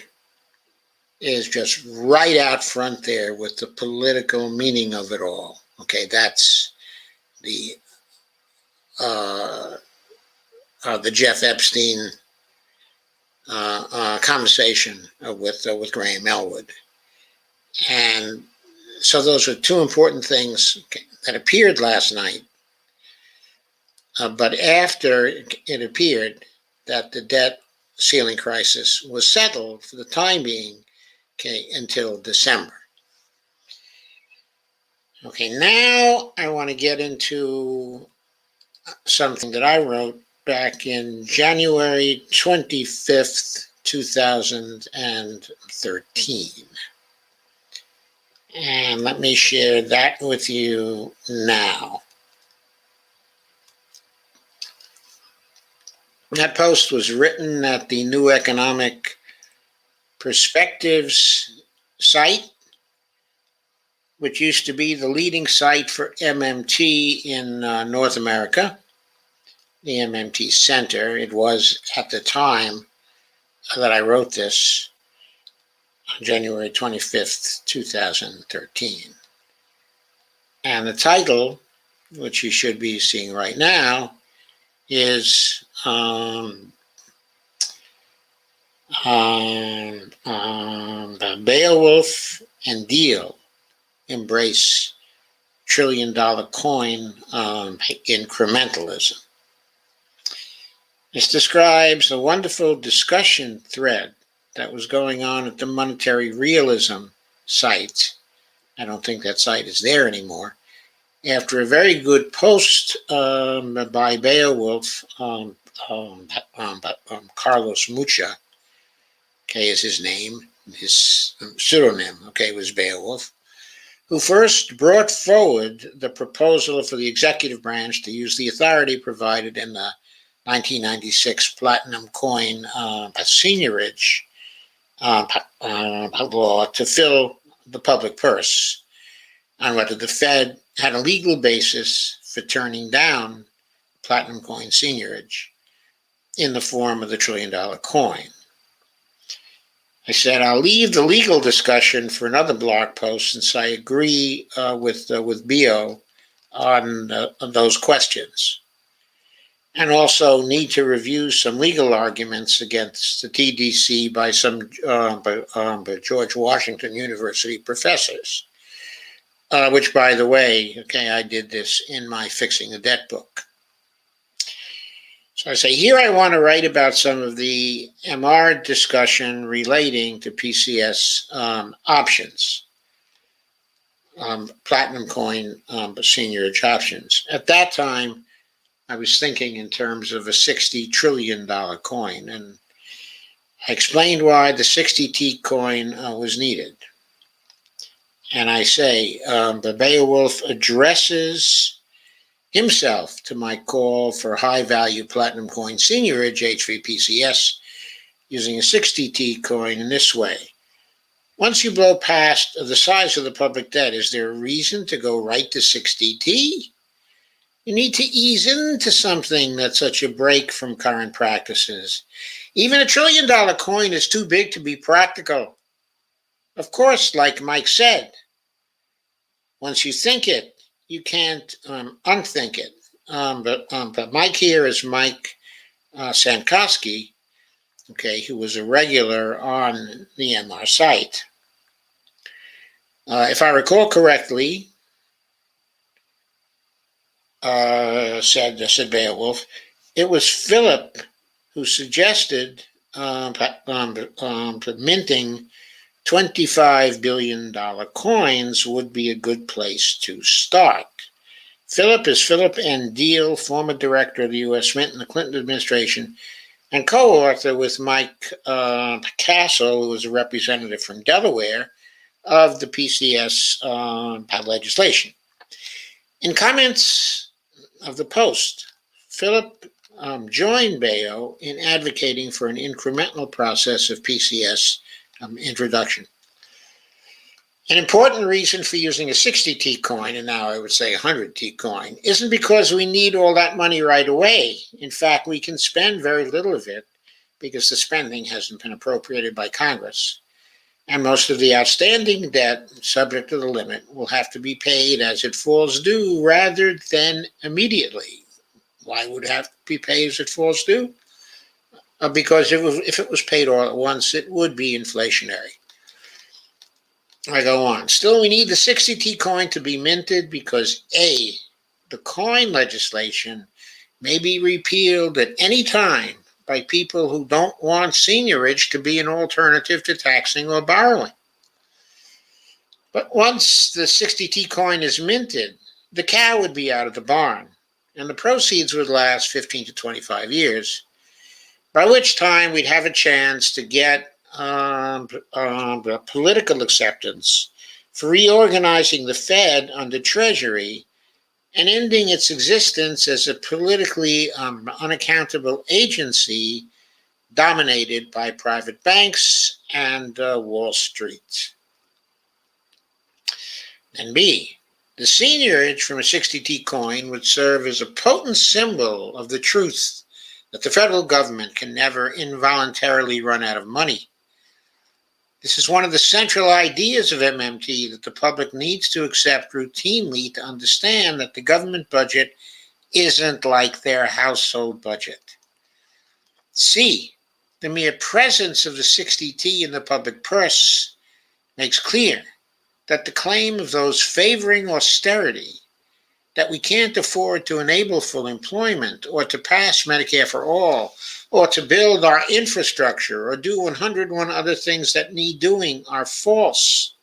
is just right out front there with the political meaning of it all. Okay, that's the Jeff Epstein conversation with Graham Elwood. And so those are two important things that appeared last night. But after it appeared that the debt ceiling crisis was settled for the time being, okay, until December. Okay, now I want to get into something that I wrote back in January 25th, 2013. And let me share that with you now. That post was written at the New Economic Perspectives site, which used to be the leading site for MMT in North America, the MMT Center. It was at the time that I wrote this, on January 25th, 2013. And the title, which you should be seeing right now, is Beowulf and Deal embrace trillion-dollar coin incrementalism. This describes a wonderful discussion thread that was going on at the Monetary Realism site. I don't think that site is there anymore. After a very good post by Beowulf, Carlos Mucha, okay, is his name, his pseudonym, okay, was Beowulf, who first brought forward the proposal for the executive branch to use the authority provided in the 1996 platinum coin Seigniorage law to fill the public purse on whether the Fed had a legal basis for turning down platinum coin seigniorage in the form of the trillion-dollar coin. I said, I'll leave the legal discussion for another blog post since I agree with Bio on those questions, and also need to review some legal arguments against the TDC by some by George Washington University professors, which, by the way, okay, I did this in my Fixing the Debt book. So I say, here I want to write about some of the MR discussion relating to PCS options, platinum coin seigniorage options. At that time, I was thinking in terms of a $60 trillion coin, and I explained why the 60T coin was needed. And I say, the Beowulf addresses himself to my call for high-value platinum coin seigniorage, HVPCS, using a 60T coin in this way. Once you blow past the size of the public debt, is there a reason to go right to 60T? You need to ease into something that's such a break from current practices. Even a $1 trillion coin is too big to be practical. Of course, like Mike said, once you think it, you can't unthink it. But Mike here is Mike Sankoski, okay, who was a regular on the MR site. If I recall correctly, said Beowulf, it was Philip who suggested minting $25 billion coins would be a good place to start. Philip is Philip N. Deal, former director of the U.S. Mint in the Clinton administration, and co-author with Mike Castle, who was a representative from Delaware, of the PCS legislation. In comments of the post, Philip joined Bayo in advocating for an incremental process of PCS introduction. An important reason for using a 60T coin, and now I would say a 100T coin, isn't because we need all that money right away. In fact, we can spend very little of it because the spending hasn't been appropriated by Congress. And most of the outstanding debt, subject to the limit, will have to be paid as it falls due rather than immediately. Why would it have to be paid as it falls due? Because if it was paid all at once, it would be inflationary. I go on. Still, we need the 60T coin to be minted because A, the coin legislation may be repealed at any time by people who don't want seigniorage to be an alternative to taxing or borrowing. But once the 60T coin is minted, the cow would be out of the barn, and the proceeds would last 15 to 25 years, by which time we'd have a chance to get political acceptance for reorganizing the Fed under Treasury and ending its existence as a politically unaccountable agency dominated by private banks and Wall Street. And B, the seigniorage from a 60T coin would serve as a potent symbol of the truth that the federal government can never involuntarily run out of money. This is one of the central ideas of MMT that the public needs to accept routinely to understand that the government budget isn't like their household budget. C, the mere presence of the 60T in the public purse makes clear that the claim of those favoring austerity, that we can't afford to enable full employment or to pass Medicare for all or to build our infrastructure or do 101 other things that need doing are false.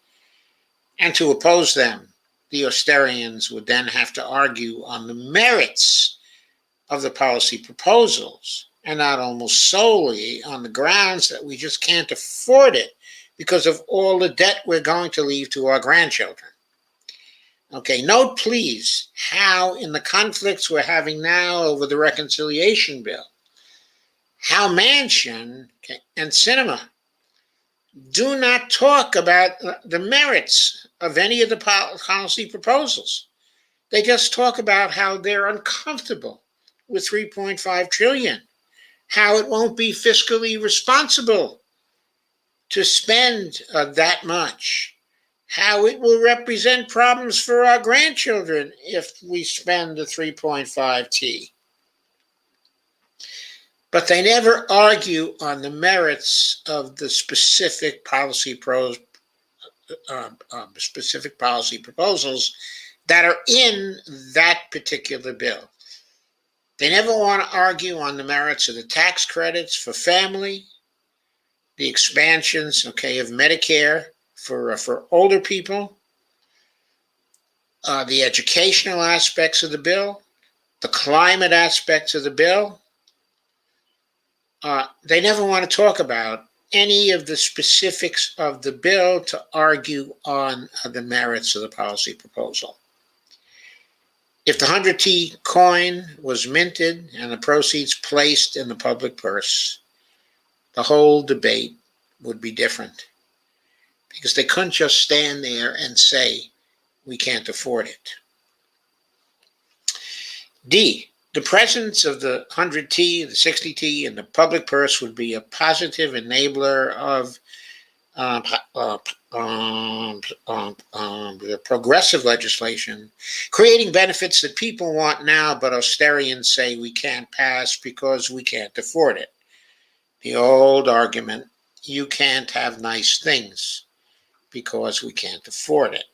And to oppose them, the Austerians would then have to argue on the merits of the policy proposals and not almost solely on the grounds that we just can't afford it because of all the debt we're going to leave to our grandchildren. Okay, note please how in the conflicts we're having now over the reconciliation bill, how Manchin and Sinema do not talk about the merits of any of the policy proposals. They just talk about how they're uncomfortable with 3.5 trillion, how it won't be fiscally responsible to spend that much, how it will represent problems for our grandchildren if we spend the 3.5 T. But they never argue on the merits of the specific policy proposals that are in that particular bill. They never want to argue on the merits of the tax credits for family, the expansions, of Medicare for older people, the educational aspects of the bill, the climate aspects of the bill. They never want to talk about any of the specifics of the bill to argue on the merits of the policy proposal. If the 100T coin was minted and the proceeds placed in the public purse, the whole debate would be different, because they couldn't just stand there and say, we can't afford it. D, the presence of the 100T, the 60T, in the public purse would be a positive enabler of the progressive legislation, creating benefits that people want now, but Austerians say we can't pass because we can't afford it. The old argument, you can't have nice things because we can't afford it.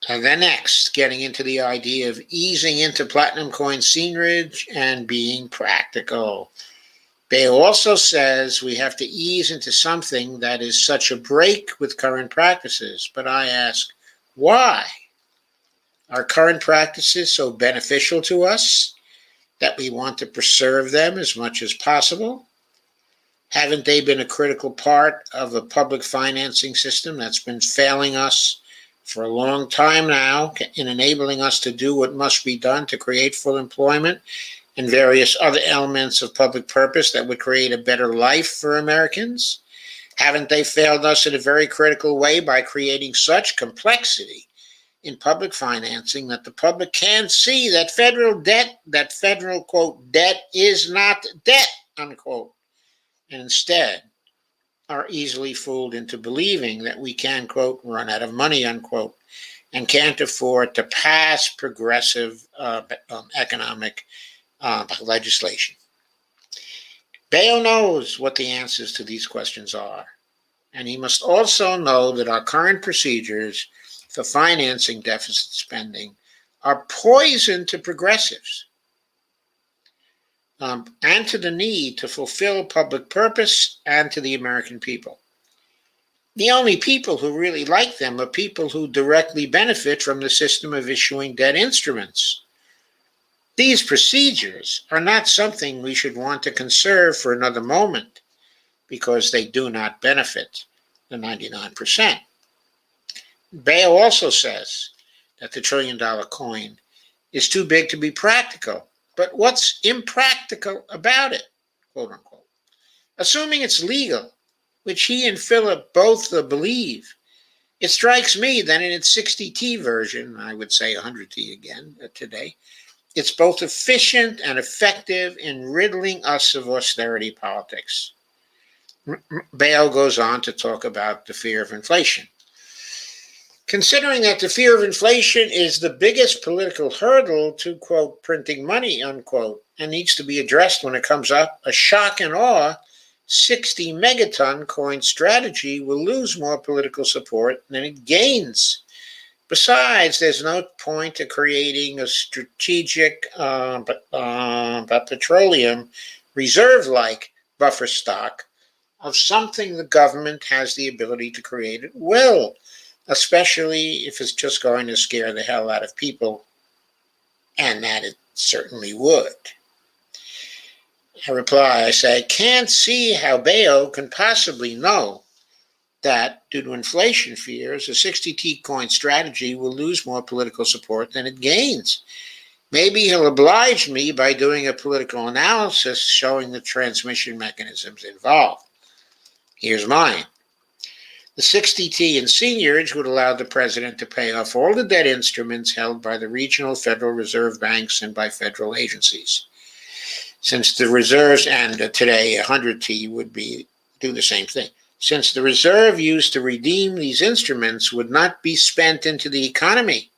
And then next, getting into the idea of easing into platinum coin seigniorage and being practical. Bayo also says we have to ease into something that is such a break with current practices. But I ask, why? Are current practices so beneficial to us that we want to preserve them as much as possible? Haven't they been a critical part of a public financing system that's been failing us for a long time now in enabling us to do what must be done to create full employment and various other elements of public purpose that would create a better life for Americans? Haven't they failed us in a very critical way by creating such complexity in public financing that the public can see that federal debt, quote, debt is not debt, unquote, and instead are easily fooled into believing that we can, quote, run out of money, unquote, and can't afford to pass progressive economic legislation. Bayo knows what the answers to these questions are, and he must also know that our current procedures for financing deficit spending are poison to progressives and to the need to fulfill public purpose and to the American people. The only people who really like them are people who directly benefit from the system of issuing debt instruments. These procedures are not something we should want to conserve for another moment because they do not benefit the 99%. Bayo also says that the $1 trillion coin is too big to be practical. But what's impractical about it, quote unquote? Assuming it's legal, which he and Philip both believe, it strikes me that in its 60T version, I would say 100T again today, it's both efficient and effective in riddling us of austerity politics. Bayo goes on to talk about the fear of inflation. Considering that the fear of inflation is the biggest political hurdle to, quote, printing money, unquote, and needs to be addressed when it comes up, a shock and awe 60 megaton coin strategy will lose more political support than it gains. Besides, there's no point to creating a strategic petroleum reserve-like buffer stock of something the government has the ability to create at will, especially if it's just going to scare the hell out of people, and that it certainly would. I reply, I say, I can't see how Bayo can possibly know that, due to inflation fears, a 60T coin strategy will lose more political support than it gains. Maybe he'll oblige me by doing a political analysis showing the transmission mechanisms involved. Here's mine. The 60T in Seigniorage would allow the president to pay off all the debt instruments held by the regional Federal Reserve banks and by federal agencies. Since the reserves, and today 100T would do the same thing. Since the reserve used to redeem these instruments would not be spent into the economy,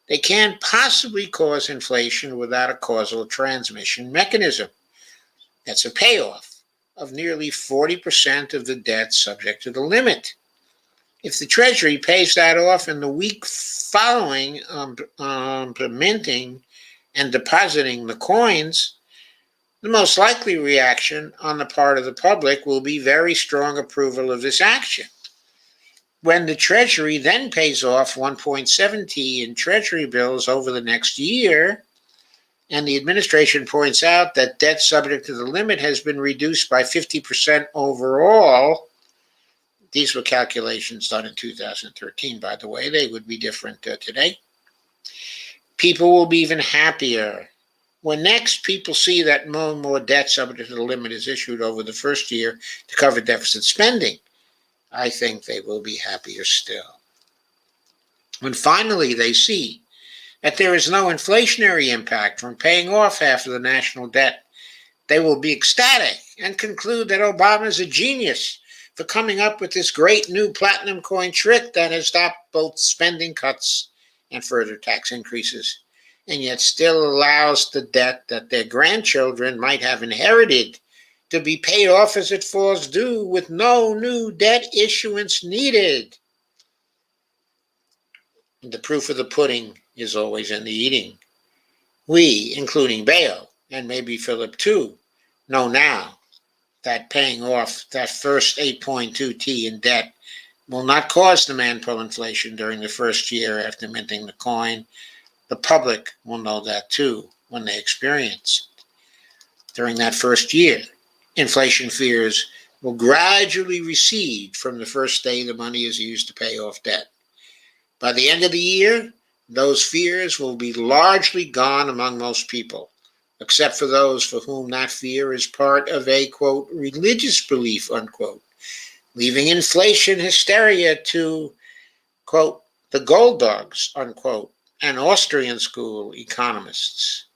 they can't possibly cause inflation without a causal transmission mechanism. That's a payoff of nearly 40% of the debt subject to the limit. If the Treasury pays that off in the week following minting and depositing the coins, the most likely reaction on the part of the public will be very strong approval of this action. When the Treasury then pays off 1.7T in Treasury bills over the next year, and the administration points out that debt subject to the limit has been reduced by 50% overall, these were calculations done in 2013, by the way, they would be different today, people will be even happier. When next people see that more and more debt subject to the limit is issued over the first year to cover deficit spending, I think they will be happier still. When finally they see that there is no inflationary impact from paying off half of the national debt, they will be ecstatic and conclude that Obama is a genius for coming up with this great new platinum coin trick that has stopped both spending cuts and further tax increases, and yet still allows the debt that their grandchildren might have inherited to be paid off as it falls due with no new debt issuance needed. The proof of the pudding is always in the eating. We, including Bayo, and maybe Philip too, know now that paying off that first 8.2T in debt will not cause demand pull inflation during the first year after minting the coin. The public will know that too when they experience it. During that first year, inflation fears will gradually recede from the first day the money is used to pay off debt. By the end of the year, those fears will be largely gone among most people, except for those for whom that fear is part of a, quote, religious belief, unquote, leaving inflation hysteria to, quote, the gold dogs, unquote, and Austrian school economists.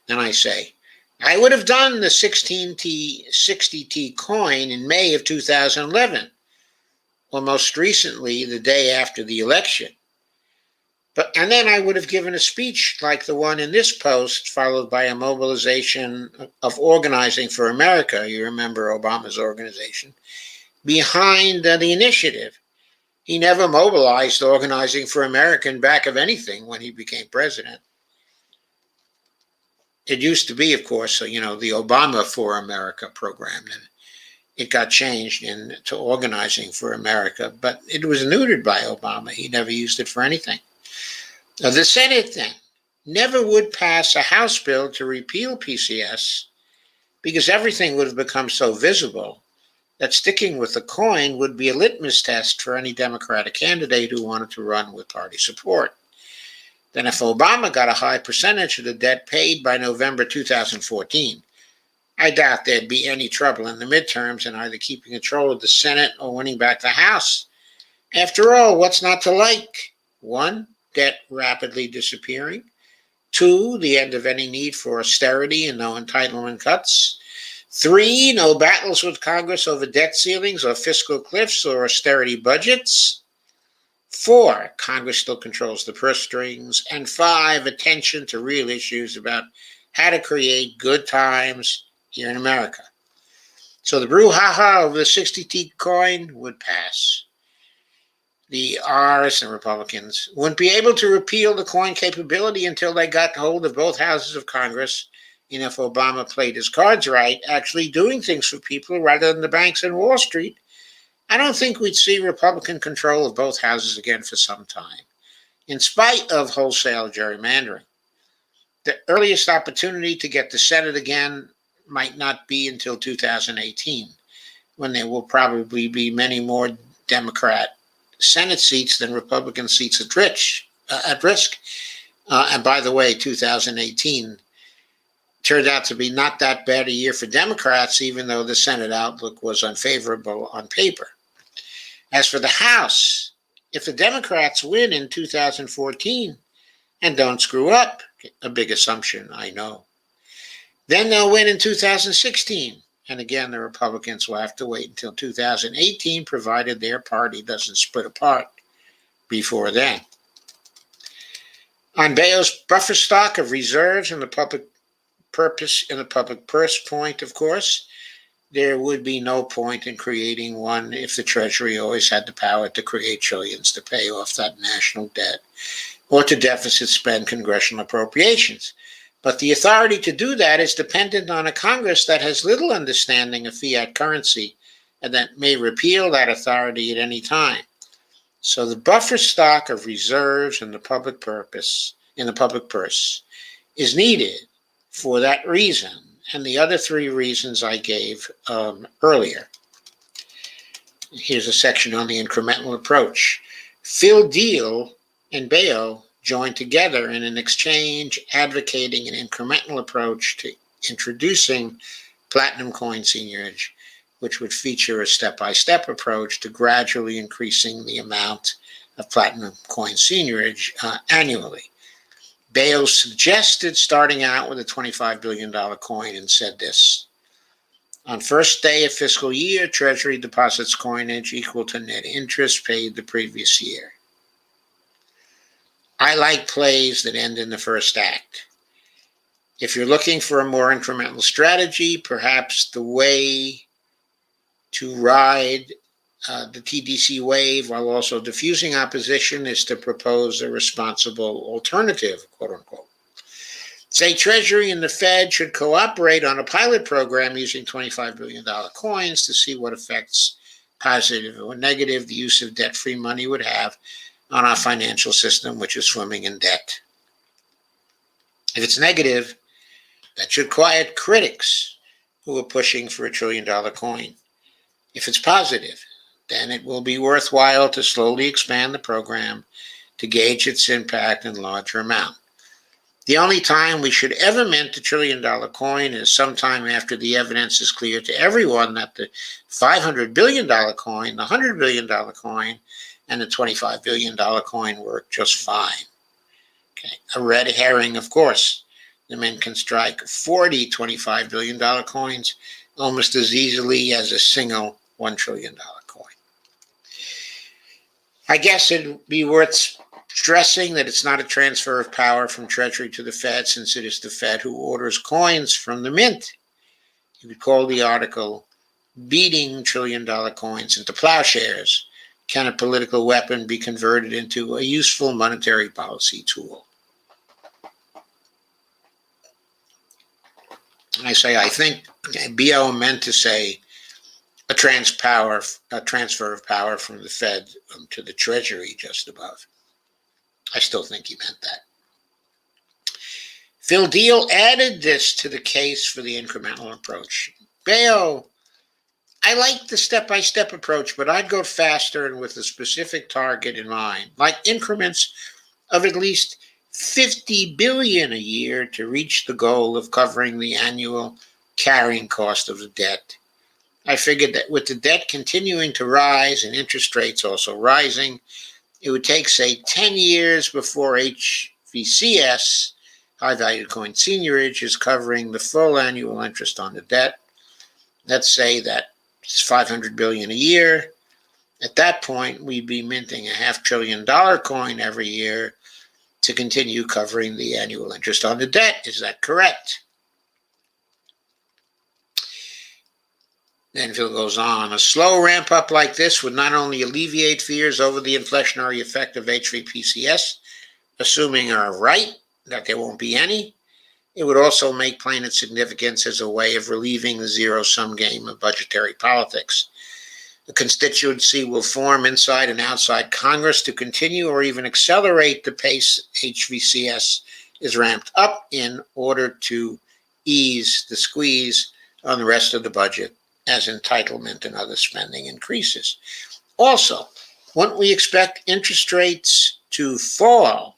Then I say, I would have done the 60T coin in May of 2011, or most recently, the day after the election. And then I would have given a speech like the one in this post, followed by a mobilization of Organizing for America, you remember Obama's organization, behind the initiative. He never mobilized Organizing for America in back of anything when he became president. It used to be, of course, the Obama for America program, and it got changed into Organizing for America, but it was neutered by Obama. He never used it for anything. Now, the Senate then never would pass a House bill to repeal PCS because everything would have become so visible that sticking with the coin would be a litmus test for any Democratic candidate who wanted to run with party support. Then if Obama got a high percentage of the debt paid by November 2014, I doubt there'd be any trouble in the midterms in either keeping control of the Senate or winning back the House. After all, what's not to like? 1, debt rapidly disappearing. 2, the end of any need for austerity and no entitlement cuts. 3, no battles with Congress over debt ceilings or fiscal cliffs or austerity budgets. 4, Congress still controls the purse strings. And 5, attention to real issues about how to create good times here in America. So the brouhaha over the 60T coin would pass. The R's and Republicans wouldn't be able to repeal the coin capability until they got hold of both houses of Congress. And if Obama played his cards right, actually doing things for people rather than the banks and Wall Street, I don't think we'd see Republican control of both houses again for some time, in spite of wholesale gerrymandering. The earliest opportunity to get the Senate again might not be until 2018, when there will probably be many more Democrat Senate seats than Republican seats at risk. And by the way, 2018 turned out to be not that bad a year for Democrats, even though the Senate outlook was unfavorable on paper. As for the House, if the Democrats win in 2014 and don't screw up, a big assumption, I know, then they'll win in 2016. And again, the Republicans will have to wait until 2018, provided their party doesn't split apart before then. On Bayo's buffer stock of reserves in the public purse point, of course, there would be no point in creating one if the Treasury always had the power to create trillions to pay off that national debt or to deficit spend congressional appropriations. But the authority to do that is dependent on a Congress that has little understanding of fiat currency and that may repeal that authority at any time. So the buffer stock of reserves in the public purse is needed for that reason and the other 3 reasons I gave earlier. Here's a section on the incremental approach. Phil Deal and Bayo joined together in an exchange advocating an incremental approach to introducing platinum coin seigniorage, which would feature a step-by-step approach to gradually increasing the amount of platinum coin seigniorage annually. Bayo suggested starting out with a $25 billion coin and said this: on first day of fiscal year, Treasury deposits coinage equal to net interest paid the previous year. I like plays that end in the first act. If you're looking for a more incremental strategy, perhaps the way to ride the TDC wave while also diffusing opposition is to propose a responsible alternative, quote unquote. Say Treasury and the Fed should cooperate on a pilot program using $25 billion coins to see what effects, positive or negative, the use of debt-free money would have on our financial system, which is swimming in debt. If it's negative, that should quiet critics who are pushing for a $1 trillion coin. If it's positive, then it will be worthwhile to slowly expand the program to gauge its impact in larger amount. The only time we should ever mint a $1 trillion coin is sometime after the evidence is clear to everyone that the $500 billion coin, the $100 billion coin, and the $25 billion coin work just fine. Okay. A red herring, of course. The men can strike 40 $25 billion coins almost as easily as a single $1 trillion coin. I guess it'd be worth stressing that it's not a transfer of power from Treasury to the Fed, since it is the Fed who orders coins from the mint. You could call the article "Beating $1 trillion coins into plowshares," can a political weapon be converted into a useful monetary policy tool? I say, I think BO meant to say a transfer of power from the Fed to the Treasury just above. I still think he meant that. Phil Deal added this to the case for the incremental approach. Bayo, I like the step-by-step approach, but I'd go faster and with a specific target in mind, like increments of at least 50 billion a year to reach the goal of covering the annual carrying cost of the debt. I figured that with the debt continuing to rise and interest rates also rising, it would take, say, 10 years before HVCS, high value coin seigniorage, is covering the full annual interest on the debt. Let's say that it's 500 billion a year. At that point, we'd be minting a $500 billion coin every year to continue covering the annual interest on the debt. Is that correct? Then Phil goes on, a slow ramp up like this would not only alleviate fears over the inflationary effect of HVPCS, assuming are right, that there won't be any, it would also make plain its significance as a way of relieving the zero-sum game of budgetary politics. The constituency will form inside and outside Congress to continue or even accelerate the pace HVCS is ramped up in order to ease the squeeze on the rest of the budget as entitlement and other spending increases. Also, wouldn't we expect interest rates to fall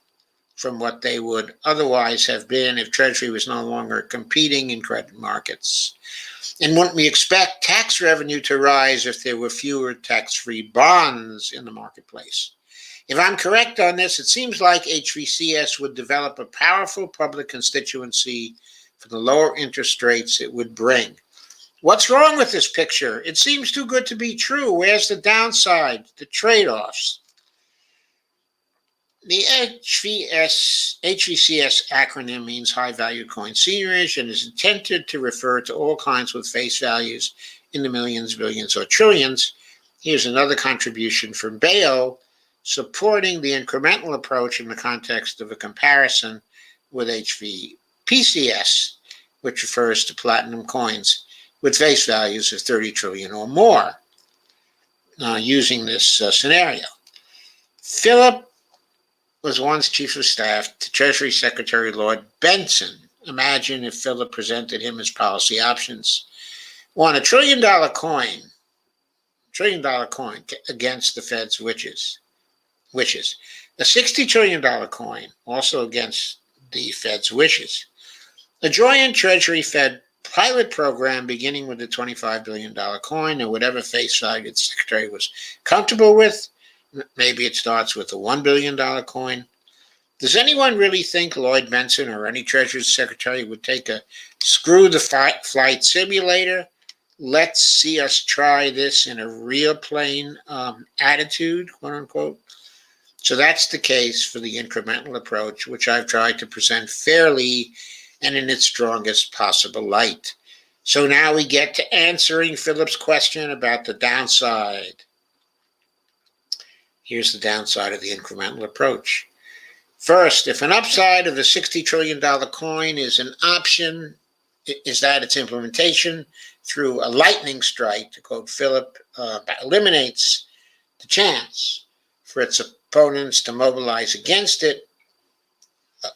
from what they would otherwise have been if Treasury was no longer competing in credit markets? And wouldn't we expect tax revenue to rise if there were fewer tax-free bonds in the marketplace? If I'm correct on this, it seems like HVCS would develop a powerful public constituency for the lower interest rates it would bring. What's wrong with this picture? It seems too good to be true. Where's the downside, the trade-offs? The HVCS acronym means high value coin seigniorage and is intended to refer to all kinds with face values in the millions, billions, or trillions. Here's another contribution from Bayo supporting the incremental approach in the context of a comparison with HVPCS, which refers to platinum coins with face values of 30 trillion or more, using this scenario. Philip was once chief of staff to Treasury Secretary Lord Benson. Imagine if Philip presented him as policy options. One, $1 trillion coin against the Fed's wishes. A $60 trillion coin also against the Fed's wishes. A joint Treasury Fed pilot program beginning with the $25 billion coin or whatever face value the secretary was comfortable with. Maybe it starts with a $1 billion coin. Does anyone really think Lloyd Benson or any Treasury Secretary would take a screw the flight simulator? Let's see us try this in a real plane attitude, quote unquote. So that's the case for the incremental approach, which I've tried to present fairly and in its strongest possible light. So now we get to answering Philip's question about the downside. Here's the downside of the incremental approach. First, if an upside of the $60 trillion coin is an option, is that its implementation through a lightning strike, to quote Philip, eliminates the chance for its opponents to mobilize against it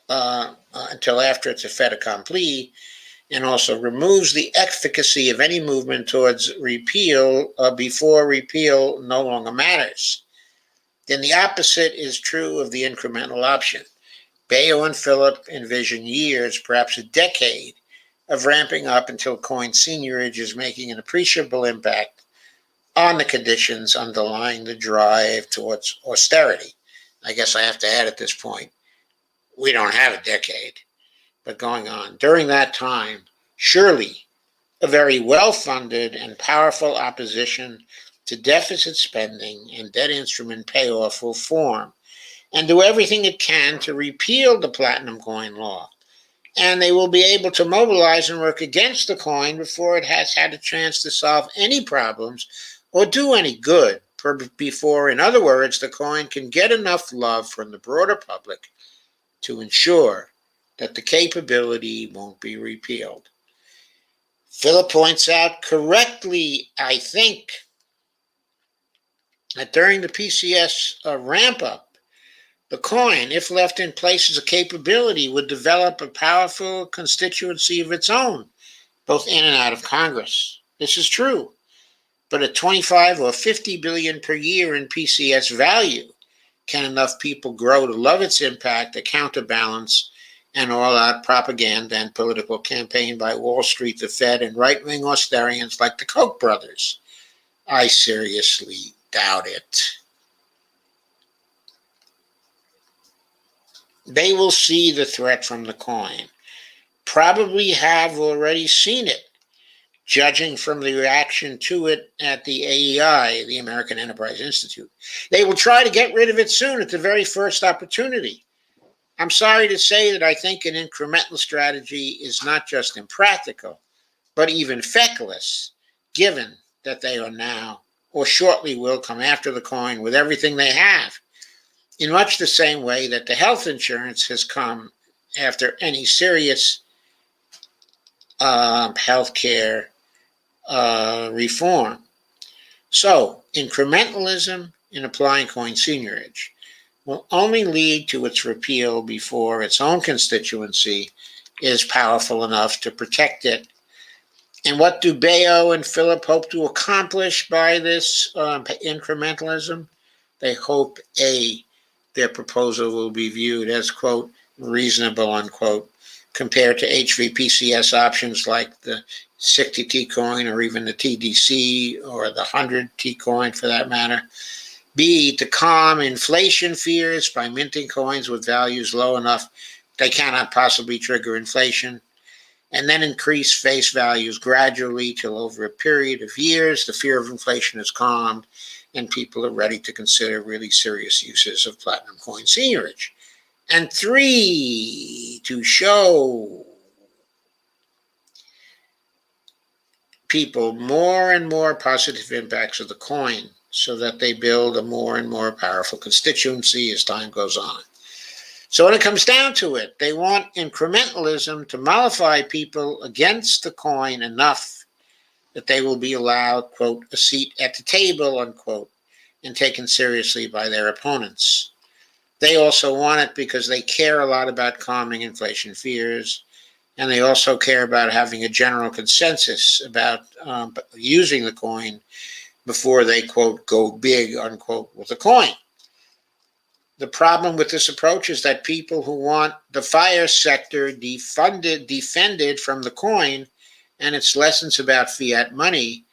until after it's a fait accompli, and also removes the efficacy of any movement towards repeal before repeal no longer matters. Then the opposite is true of the incremental option. Bayo and Philip envision years, perhaps a decade, of ramping up until coin seigniorage is making an appreciable impact on the conditions underlying the drive towards austerity. I guess I have to add at this point, we don't have a decade, but going on. During that time, surely a very well-funded and powerful opposition to deficit spending and debt instrument payoff will form and do everything it can to repeal the platinum coin law. And they will be able to mobilize and work against the coin before it has had a chance to solve any problems or do any good. before, in other words, the coin can get enough love from the broader public to ensure that the capability won't be repealed. Philip points out correctly, I think, that during the PCS ramp-up, the coin, if left in place as a capability, would develop a powerful constituency of its own, both in and out of Congress. This is true. But at 25 or 50 billion per year in PCS value, can enough people grow to love its impact to counterbalance an all-out propaganda and political campaign by Wall Street, the Fed, and right-wing Austerians like the Koch brothers? I seriously doubt it. They will see the threat from the coin, probably have already seen it, judging from the reaction to it at the AEI, the American Enterprise Institute. They will try to get rid of it soon at the very first opportunity. I'm sorry to say that I think an incremental strategy is not just impractical, but even feckless, given that they are now or shortly will come after the coin with everything they have, in much the same way that the health insurance has come after any serious health care reform. So, incrementalism in applying coin seigniorage will only lead to its repeal before its own constituency is powerful enough to protect it. And what do Bayo and Philip hope to accomplish by this incrementalism? They hope, their proposal will be viewed as, quote, reasonable, unquote, compared to HVPCS options like the 60T coin or even the TDC or the 100T coin for that matter. B, to calm inflation fears by minting coins with values low enough they cannot possibly trigger inflation, and then increase face values gradually till over a period of years the fear of inflation is calmed and people are ready to consider really serious uses of platinum coin seigniorage. And 3, to show people more and more positive impacts of the coin so that they build a more and more powerful constituency as time goes on. So when it comes down to it, they want incrementalism to mollify people against the coin enough that they will be allowed, quote, a seat at the table, unquote, and taken seriously by their opponents. They also want it because they care a lot about calming inflation fears, and they also care about having a general consensus about using the coin before they, quote, go big, unquote, with the coin. The problem with this approach is that people who want the fire sector defended from the coin and its lessons about fiat money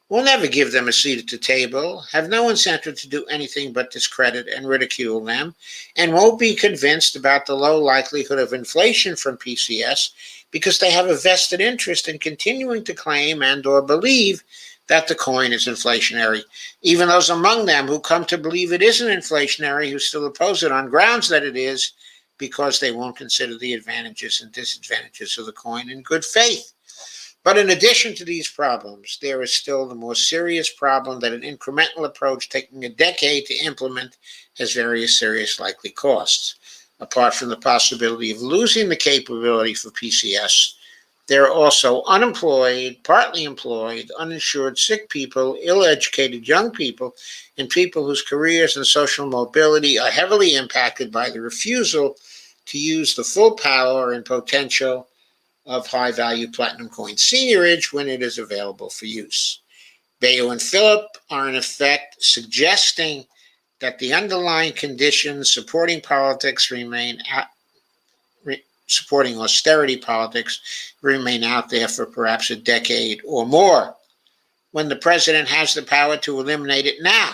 will never give them a seat at the table, have no incentive to do anything but discredit and ridicule them, and won't be convinced about the low likelihood of inflation from PCS because they have a vested interest in continuing to claim and or believe that the coin is inflationary. Even those among them who come to believe it isn't inflationary, who still oppose it on grounds that it is, because they won't consider the advantages and disadvantages of the coin in good faith. But in addition to these problems, there is still the more serious problem that an incremental approach taking a decade to implement has various serious likely costs. Apart from the possibility of losing the capability for PCS, there are also unemployed, partly employed, uninsured sick people, ill-educated young people, and people whose careers and social mobility are heavily impacted by the refusal to use the full power and potential of high-value platinum coin seigniorage when it is available for use. Bayo and Philip are in effect suggesting that the underlying conditions supporting supporting austerity politics remain out there for perhaps a decade or more, when the president has the power to eliminate it now,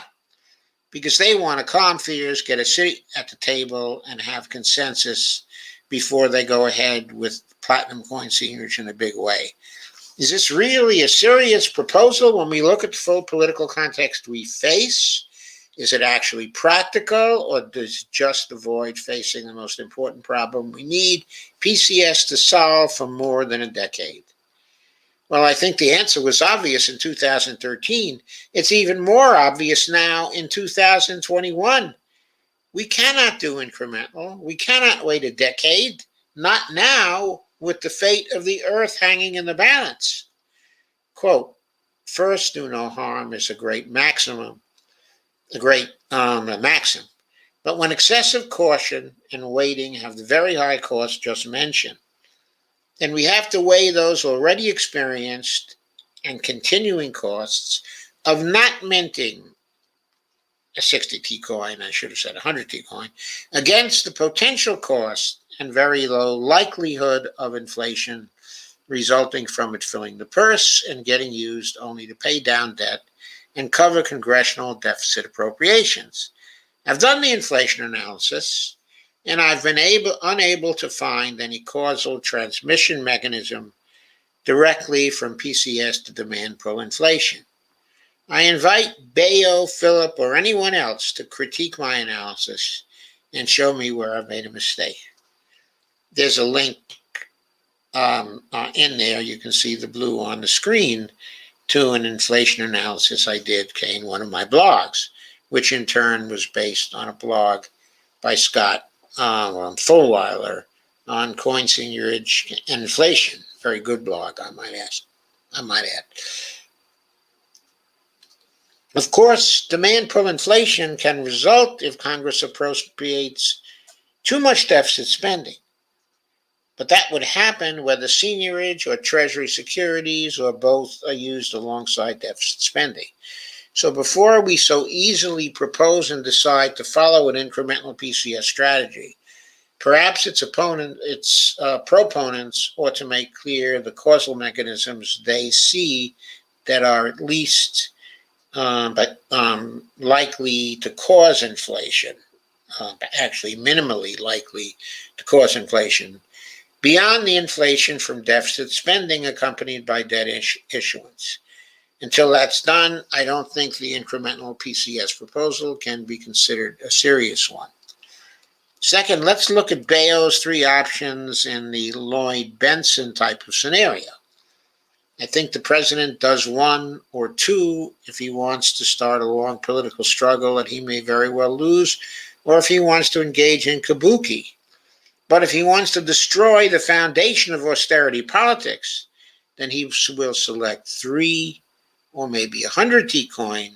because they want to calm fears, get a seat at the table, and have consensus before they go ahead with platinum coin seigniorage in a big way. Is this really a serious proposal when we look at the full political context we face? Is it actually practical, or does it just avoid facing the most important problem we need PCS to solve for more than a decade? Well, I think the answer was obvious in 2013. It's even more obvious now in 2021. We cannot do incremental. We cannot wait a decade. Not now, with the fate of the earth hanging in the balance. Quote, first do no harm is a great maxim. A maxim. But when excessive caution and waiting have the very high cost just mentioned, then we have to weigh those already experienced and continuing costs of not minting a 60T coin, I should have said 100T coin, against the potential cost and very low likelihood of inflation resulting from it filling the purse and getting used only to pay down debt and cover congressional deficit appropriations. I've done the inflation analysis, and I've been unable to find any causal transmission mechanism directly from PCS to demand pull inflation. I invite Bayo, Philip, or anyone else to critique my analysis and show me where I've made a mistake. There's a link in there. You can see the blue on the screen to an inflation analysis I did in one of my blogs, which in turn was based on a blog by Scott Fulweiler on coin seigniorage and inflation. Very good blog, I might add. Of course, demand pull inflation can result if Congress appropriates too much deficit spending. But that would happen whether seigniorage or treasury securities or both are used alongside deficit spending. So before we so easily propose and decide to follow an incremental PCS strategy, perhaps its proponents ought to make clear the causal mechanisms they see that are at least likely to cause inflation, actually minimally likely to cause inflation, beyond the inflation from deficit spending accompanied by debt issuance. Until that's done, I don't think the incremental PCS proposal can be considered a serious one. Second, let's look at Bayo's three options in the Lloyd Benson type of scenario. I think the president does one or two if he wants to start a long political struggle that he may very well lose, or if he wants to engage in kabuki. But if he wants to destroy the foundation of austerity politics, then he will select 3 or maybe 100T coin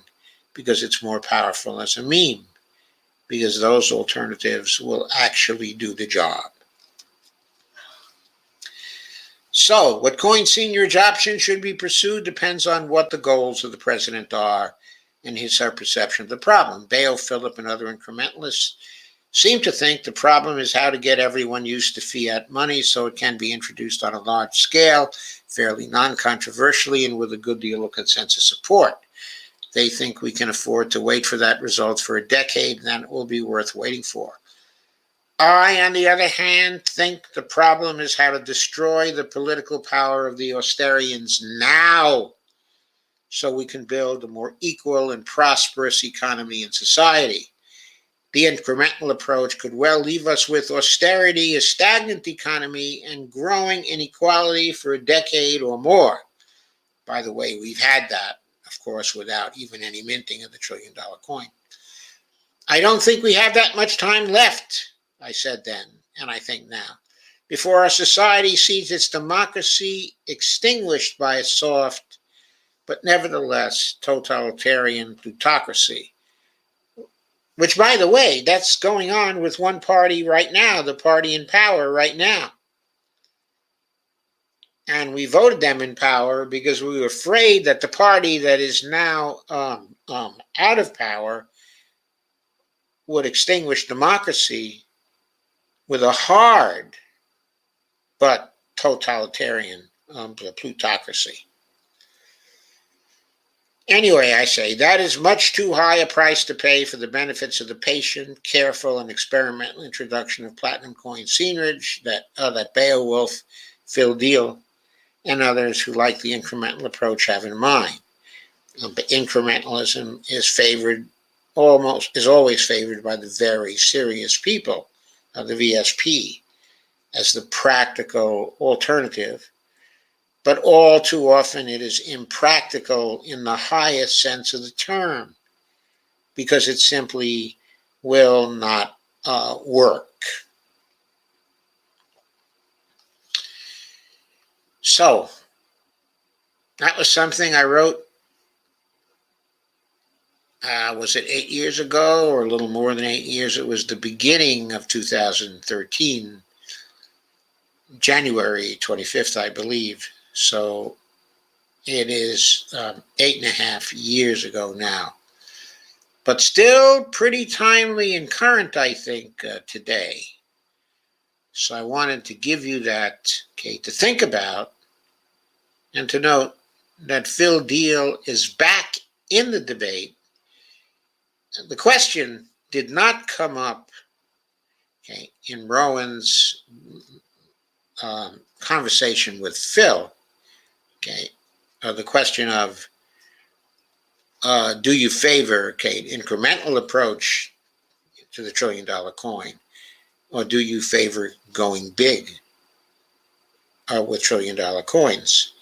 because it's more powerful as a meme, because those alternatives will actually do the job. So, what coin seigniorage option should be pursued depends on what the goals of the president are and her perception of the problem. Bayo, Philip, and other incrementalists seem to think the problem is how to get everyone used to fiat money so it can be introduced on a large scale, fairly non-controversially, and with a good deal of consensus support. They think we can afford to wait for that result for a decade, and then it will be worth waiting for. I, on the other hand, think the problem is how to destroy the political power of the Austerians now so we can build a more equal and prosperous economy and society. The incremental approach could well leave us with austerity, a stagnant economy, and growing inequality for a decade or more. By the way, we've had that, of course, without even any minting of the $1 trillion coin. I don't think we have that much time left, I said then, and I think now, before our society sees its democracy extinguished by a soft, but nevertheless totalitarian plutocracy. Which, by the way, that's going on with one party right now, the party in power right now. And we voted them in power because we were afraid that the party that is now out of power would extinguish democracy with a hard but totalitarian plutocracy. Anyway, I say, that is much too high a price to pay for the benefits of the patient, careful, and experimental introduction of platinum coin seigniorage that Beowulf, Phil Deal, and others who like the incremental approach have in mind. But incrementalism is always favored by the very serious people of the VSP as the practical alternative. but all too often it is impractical in the highest sense of the term because it simply will not work. So that was something I wrote, was it 8 years ago or a little more than 8 years? It was the beginning of 2013, January 25th, I believe. So it is 8.5 years ago now. But still pretty timely and current, I think, today. So I wanted to give you that, okay, to think about and to note that Phil Deal is back in the debate. The question did not come up, okay, in Rowan's conversation with Phil, okay, the question of do you favor, okay, an incremental approach to the $1 trillion coin, or do you favor going big with $1 trillion coins?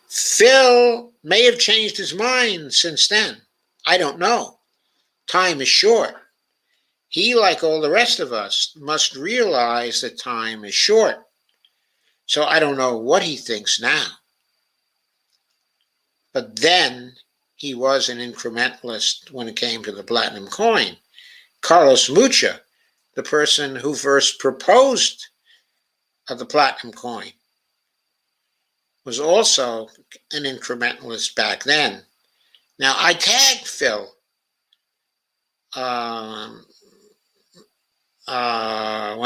Phil may have changed his mind since then. I don't know. Time is short. He, like all the rest of us, must realize that time is short. So I don't know what he thinks now. But then he was an incrementalist when it came to the platinum coin. Carlos Mucha, the person who first proposed the platinum coin, was also an incrementalist back then. Now, I tagged Phil when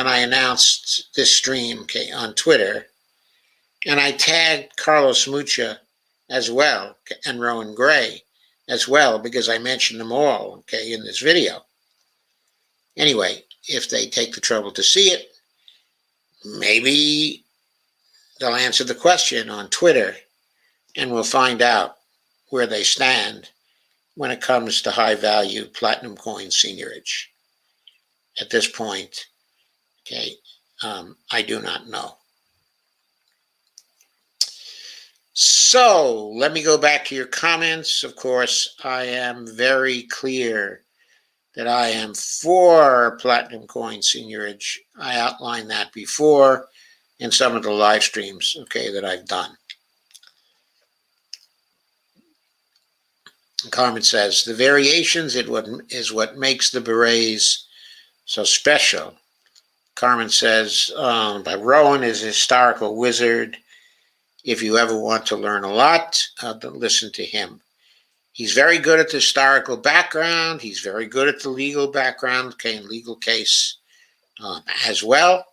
I announced this stream, okay, on Twitter, and I tagged Carlos Mucha as well, and Rowan Gray as well, because I mentioned them all, okay, in this video. Anyway, if they take the trouble to see it, maybe they'll answer the question on Twitter, and we'll find out where they stand when it comes to high-value platinum coin seigniorage. At this point, okay, I do not know. So let me go back to your comments. Of course, I am very clear that I am for platinum coin seigniorage. I outlined that before in some of the live streams, okay, that I've done. Carmen says, the variations is what makes the berets so special. Carmen says, by Rowan is a historical wizard. If you ever want to learn a lot, listen to him. He's very good at the historical background. He's very good at the legal background, okay, in legal case as well.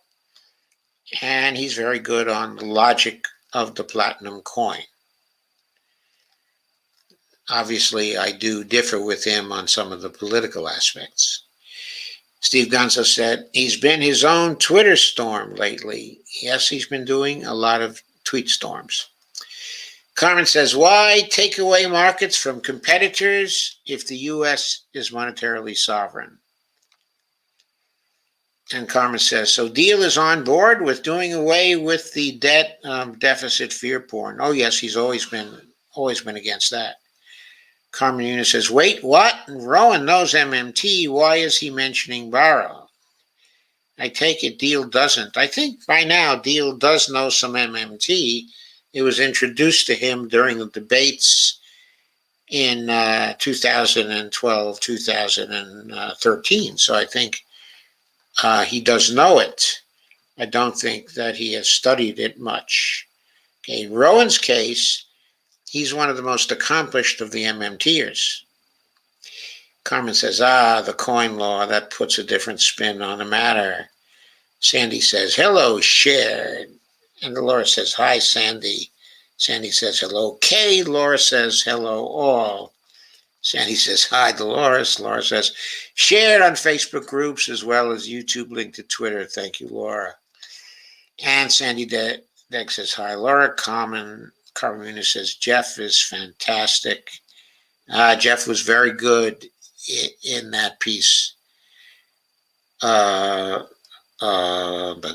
And he's very good on the logic of the platinum coin. Obviously, I do differ with him on some of the political aspects. Steve Gonzo said, he's been his own Twitter storm lately. Yes, he's been doing a lot of tweet storms. Carmen says, why take away markets from competitors if the U.S. is monetarily sovereign? And Carmen says, so Deal is on board with doing away with the debt deficit fear porn. Oh, yes, he's always been against that. Carmen Yuna says, wait, what? Rowan knows MMT. Why is he mentioning borrow? I take it Deal doesn't. I think by now Deal does know some MMT. It was introduced to him during the debates in 2012, 2013. So I think he does know it. I don't think that he has studied it much. Okay, in Rowan's case, he's one of the most accomplished of the MMTers. Carmen says, the coin law, that puts a different spin on the matter. Sandy says, hello, shared. And Laura says, hi, Sandy. Sandy says, hello, Kay. Laura says, hello, all. Sandy says, hi, Dolores. Laura says, shared on Facebook groups as well as YouTube, link to Twitter. Thank you, Laura. And Sandy Deck says, hi, Laura. Carmen says, Jeff is fantastic. Jeff was very good in that piece. But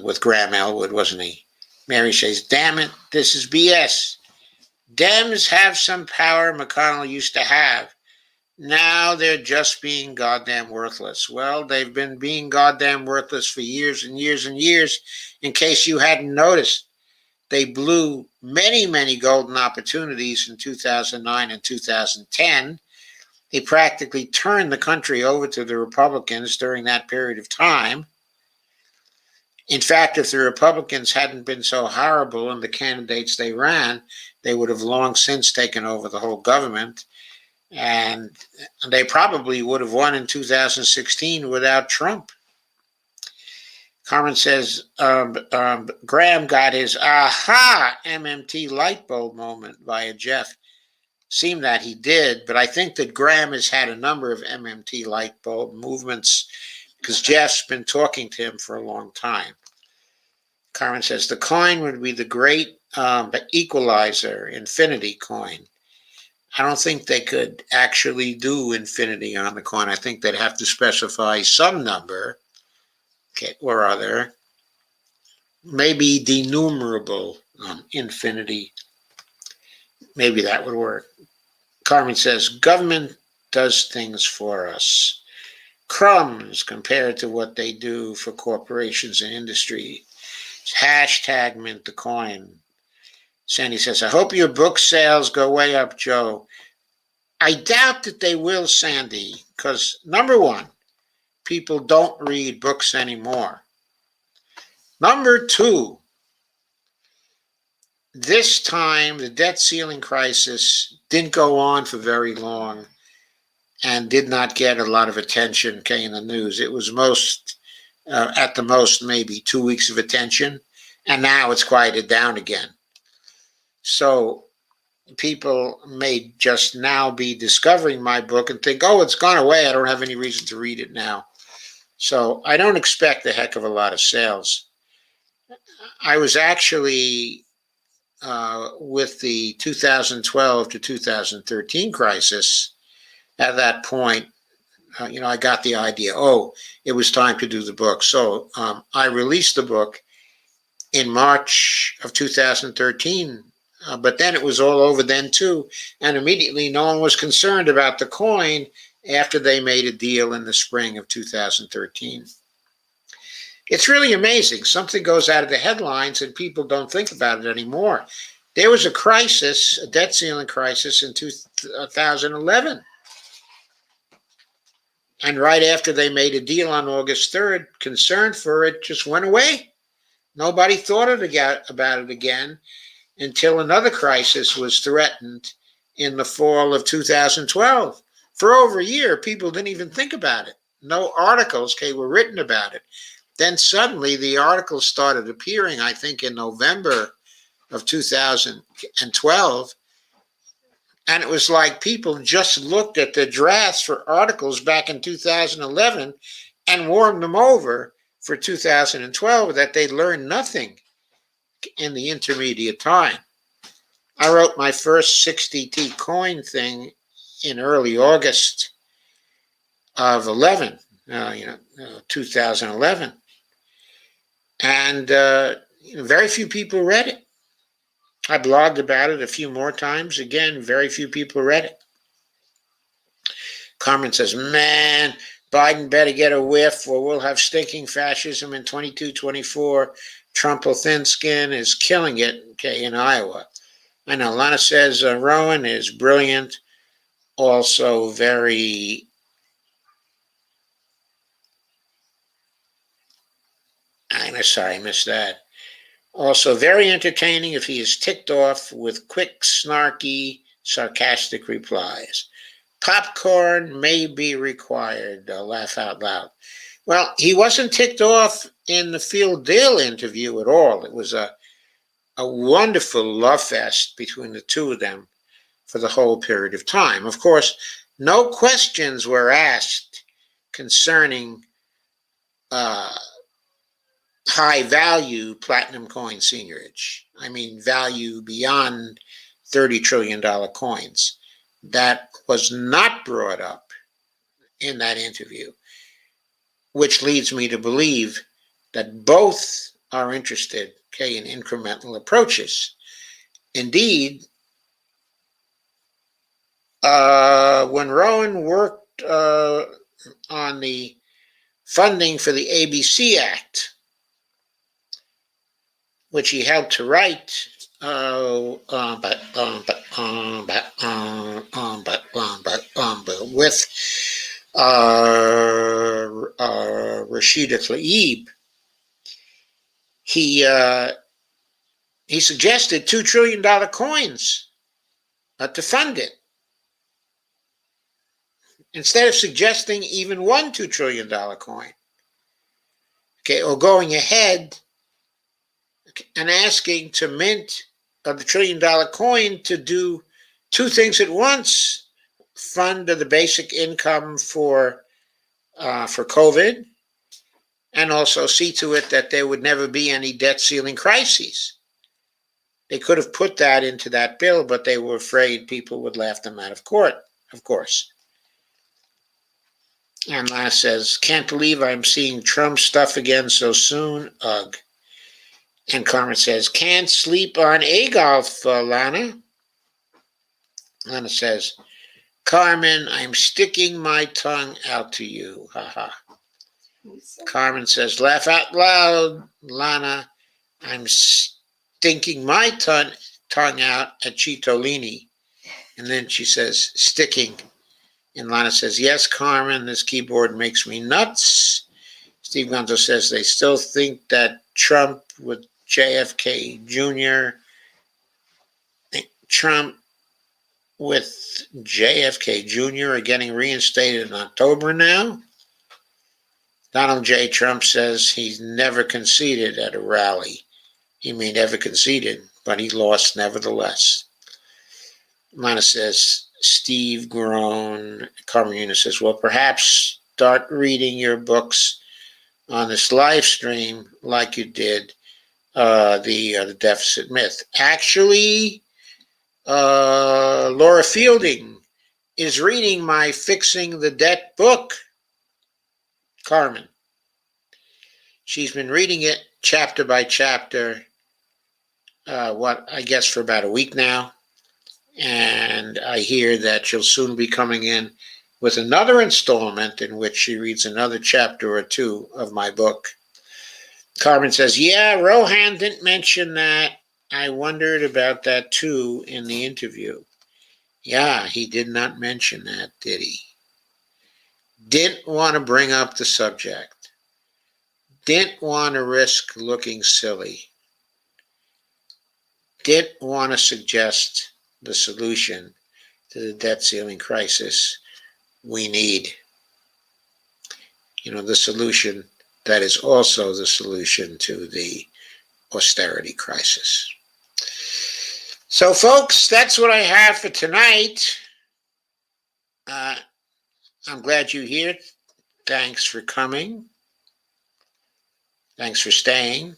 with Graham Elwood, wasn't he? Mary says, damn it, this is BS. Dems have some power McConnell used to have. Now they're just being goddamn worthless. Well, they've been being goddamn worthless for years and years and years. In case you hadn't noticed, they blew many, many golden opportunities in 2009 and 2010. They practically turned the country over to the Republicans during that period of time. In fact, if the Republicans hadn't been so horrible in the candidates they ran, they would have long since taken over the whole government. And they probably would have won in 2016 without Trump. Carmen says, Graham got his aha MMT light bulb moment via Jeff. Seemed that he did, but I think that Graham has had a number of MMT light bulb movements because Jeff's been talking to him for a long time. Carmen says, the coin would be the great equalizer, infinity coin. I don't think they could actually do infinity on the coin. I think they'd have to specify some number, okay, or other, maybe denumerable infinity. Maybe that would work. Carmen says, government does things for us. Crumbs compared to what they do for corporations and industry. Hashtag mint the coin. Sandy says, I hope your book sales go way up, Joe. I doubt that they will, Sandy, because number one, people don't read books anymore. Number two, this time the debt ceiling crisis didn't go on for very long and did not get a lot of attention in the news. It was at the most, maybe 2 weeks of attention, and now it's quieted down again. So people may just now be discovering my book and think, oh, it's gone away. I don't have any reason to read it now. So I don't expect a heck of a lot of sales. I was actually, with the 2012 to 2013 crisis, at that point, I got the idea, it was time to do the book. So I released the book in March of 2013. But then it was all over then too. And immediately no one was concerned about the coin after they made a deal in the spring of 2013. It's really amazing. Something goes out of the headlines and people don't think about it anymore. There was a crisis, a debt ceiling crisis in 2011. And right after they made a deal on August 3rd, concern for it just went away. Nobody thought about it again until another crisis was threatened in the fall of 2012. For over a year, people didn't even think about it. No articles were written about it. Then suddenly the articles started appearing, I think, in November of 2012. And it was like people just looked at the drafts for articles back in 2011 and warmed them over for 2012 that they learned nothing in the intermediate time. I wrote my first 60T coin thing in early August of 2011. And very few people read it. I blogged about it a few more times. Again, very few people read it. Carmen says, man, Biden better get a whiff or we'll have stinking fascism in 22-24. Trump will thin skin is killing it, in Iowa. I know. Lana says, Rowan is brilliant. Also very I missed that. Also very entertaining if he is ticked off with quick, snarky, sarcastic replies. Popcorn may be required. Laugh out loud. Well, he wasn't ticked off in the Phil Dale interview at all. It was a wonderful love fest between the two of them for the whole period of time. Of course, no questions were asked concerning high value platinum coin seigniorage. I mean, value beyond $30 trillion coins. That was not brought up in that interview, which leads me to believe that both are interested, in incremental approaches. Indeed, When Rowan worked on the funding for the ABC Act, which he helped to write, with Rashida Tlaib, he suggested $2 trillion coins to fund it, instead of suggesting even one $2 trillion coin. Okay, or going ahead and asking to mint the $1 trillion coin to do two things at once: fund the basic income for COVID, and also see to it that there would never be any debt ceiling crises. They could have put that into that bill, but they were afraid people would laugh them out of court, of course. And Lana says, can't believe I'm seeing Trump stuff again so soon. Ugh. And Carmen says, can't sleep on Adolf, Lana. Lana says, Carmen, I'm sticking my tongue out to you. Haha. Carmen says, laugh out loud, Lana. I'm stinking my tongue out at Citolini. And then she says, sticking. And Lana says, yes, Carmen, this keyboard makes me nuts. Steve Gonzo says they still think that Trump with JFK Jr., Trump with JFK Jr. are getting reinstated in October now. Donald J. Trump says he's never conceded at a rally. He may never conceded, but he lost nevertheless. Lana says, Steve groan. Carmen Yuna says, well, perhaps start reading your books on this live stream like you did the deficit myth. Actually, Laura Fielding is reading my Fixing the Debt book, Carmen. She's been reading it chapter by chapter, I guess for about a week now. And I hear that she'll soon be coming in with another installment in which she reads another chapter or two of my book. Carmen says, yeah, Rohan didn't mention that. I wondered about that too in the interview. Yeah, he did not mention that, did he? Didn't want to bring up the subject. Didn't want to risk looking silly. Didn't want to suggest the solution to the debt ceiling crisis we need. You know, the solution that is also the solution to the austerity crisis. So, folks, that's what I have for tonight. I'm glad you're here. Thanks for coming. Thanks for staying.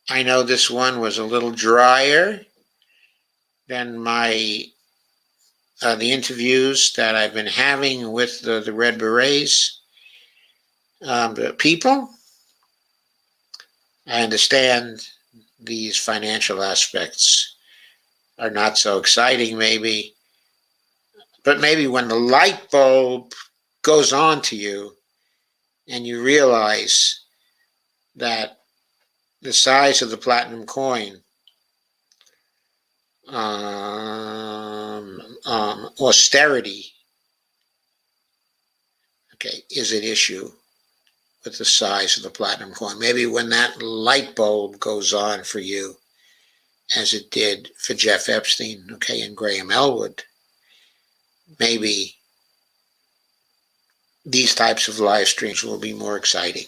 I know this one was a little drier than the interviews that I've been having with the Red Berets people. I understand these financial aspects are not so exciting, maybe, but maybe when the light bulb goes on to you and you realize that the size of the platinum coin, austerity, okay, is an issue with the size of the platinum coin. Maybe when that light bulb goes on for you, as it did for Jeff Epstein, okay, and Graham Elwood, maybe these types of live streams will be more exciting.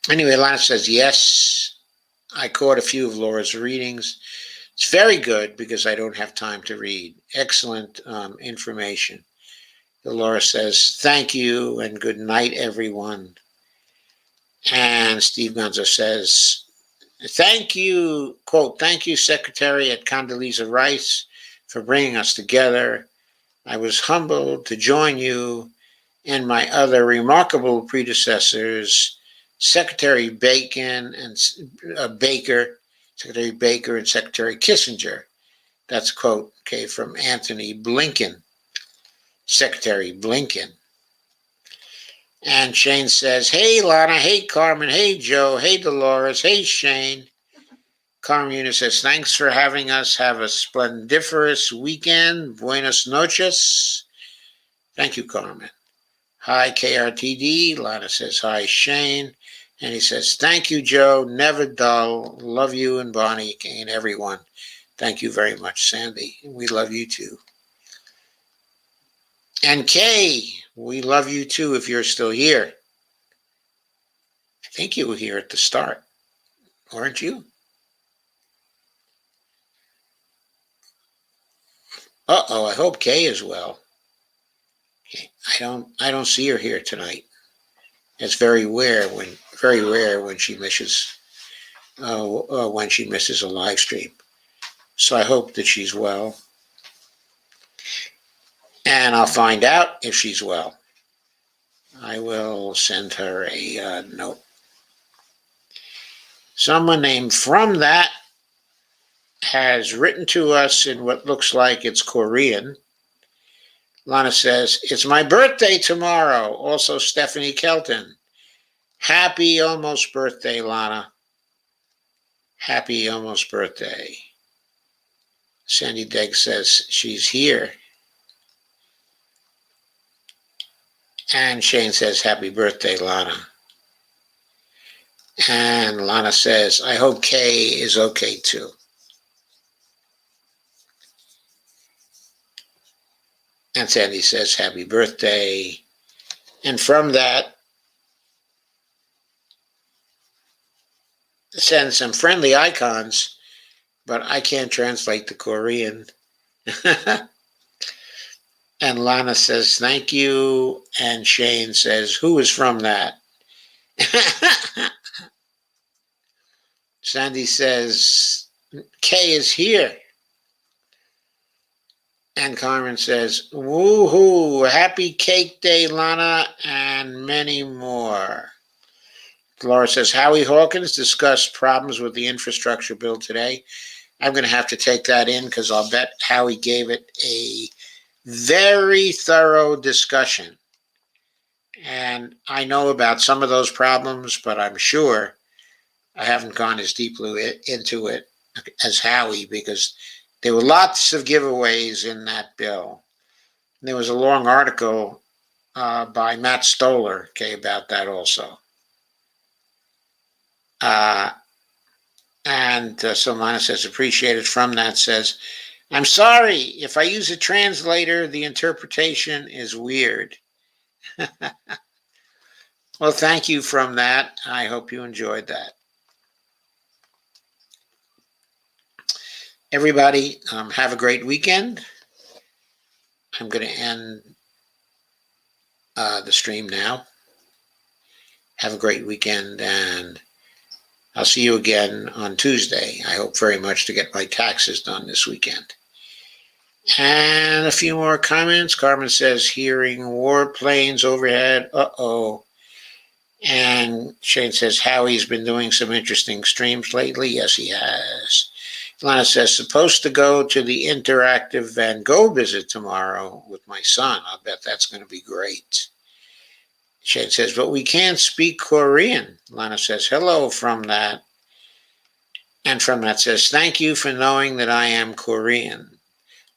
Anyway, Lana says, yes, I caught a few of Laura's readings. It's very good because I don't have time to read. Excellent information. Laura says, thank you and good night, everyone. And Steve Gonzo says, thank you, quote, thank you, Secretary at Condoleezza Rice, for bringing us together. I was humbled to join you and my other remarkable predecessors, Secretary Bacon and Baker, Secretary Baker and Secretary Kissinger. That's a quote, okay, from Anthony Blinken, Secretary Blinken. And Shane says, hey, Lana, hey, Carmen, hey, Joe, hey, Dolores, hey, Shane. Carmen Yuna says, thanks for having us. Have a splendiferous weekend. Buenas noches. Thank you, Carmen. Hi, KRTD. Lana says, hi, Shane. And he says, thank you, Joe. Never dull. Love you and Bonnie and everyone. Thank you very much, Sandy. We love you too. And Kay, we love you too if you're still here. I think you were here at the start, weren't you? Uh-oh, I hope Kay is well. I don't see her here tonight. It's very rare when she misses a live stream. So I hope that she's well. And I'll find out if she's well. I will send her a note. Someone named From That has written to us in what looks like it's Korean. Lana says, it's my birthday tomorrow. Also, Stephanie Kelton. Happy almost birthday, Lana. Happy almost birthday. Sandy Degg says she's here. And Shane says, happy birthday, Lana. And Lana says, I hope Kay is okay too. And Sandy says, happy birthday. And From That, send some friendly icons, but I can't translate the Korean. And Lana says, thank you. And Shane says, who is From That? Sandy says, Kay is here. And Carmen says, woohoo, happy cake day, Lana, and many more. Laura says, Howie Hawkins discussed problems with the infrastructure bill today. I'm going to have to take that in because I'll bet Howie gave it a very thorough discussion. And I know about some of those problems, but I'm sure I haven't gone as deeply into it as Howie because there were lots of giveaways in that bill. There was a long article by Matt Stoller, okay, about that also. So Lana says, appreciated. From That says, I'm sorry, if I use a translator, the interpretation is weird. Well, thank you, From That. I hope you enjoyed that. Everybody, have a great weekend. I'm going to end the stream now. Have a great weekend, and I'll see you again on Tuesday. I hope very much to get my taxes done this weekend. And a few more comments. Carmen says, hearing warplanes overhead. Uh-oh. And Shane says, Howie's been doing some interesting streams lately. Yes, he has. Lana says, supposed to go to the interactive Van Gogh visit tomorrow with my son. I'll bet that's going to be great. Shane says, but we can't speak Korean. Lana says, hello, From That. And From That says, thank you for knowing that I am Korean.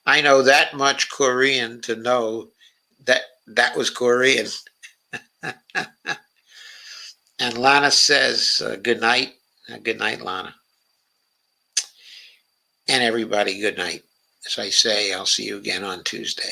I know that much Korean to know that that was Korean. And Lana says, good night. Good night, Lana. And everybody, good night. As I say, I'll see you again on Tuesday.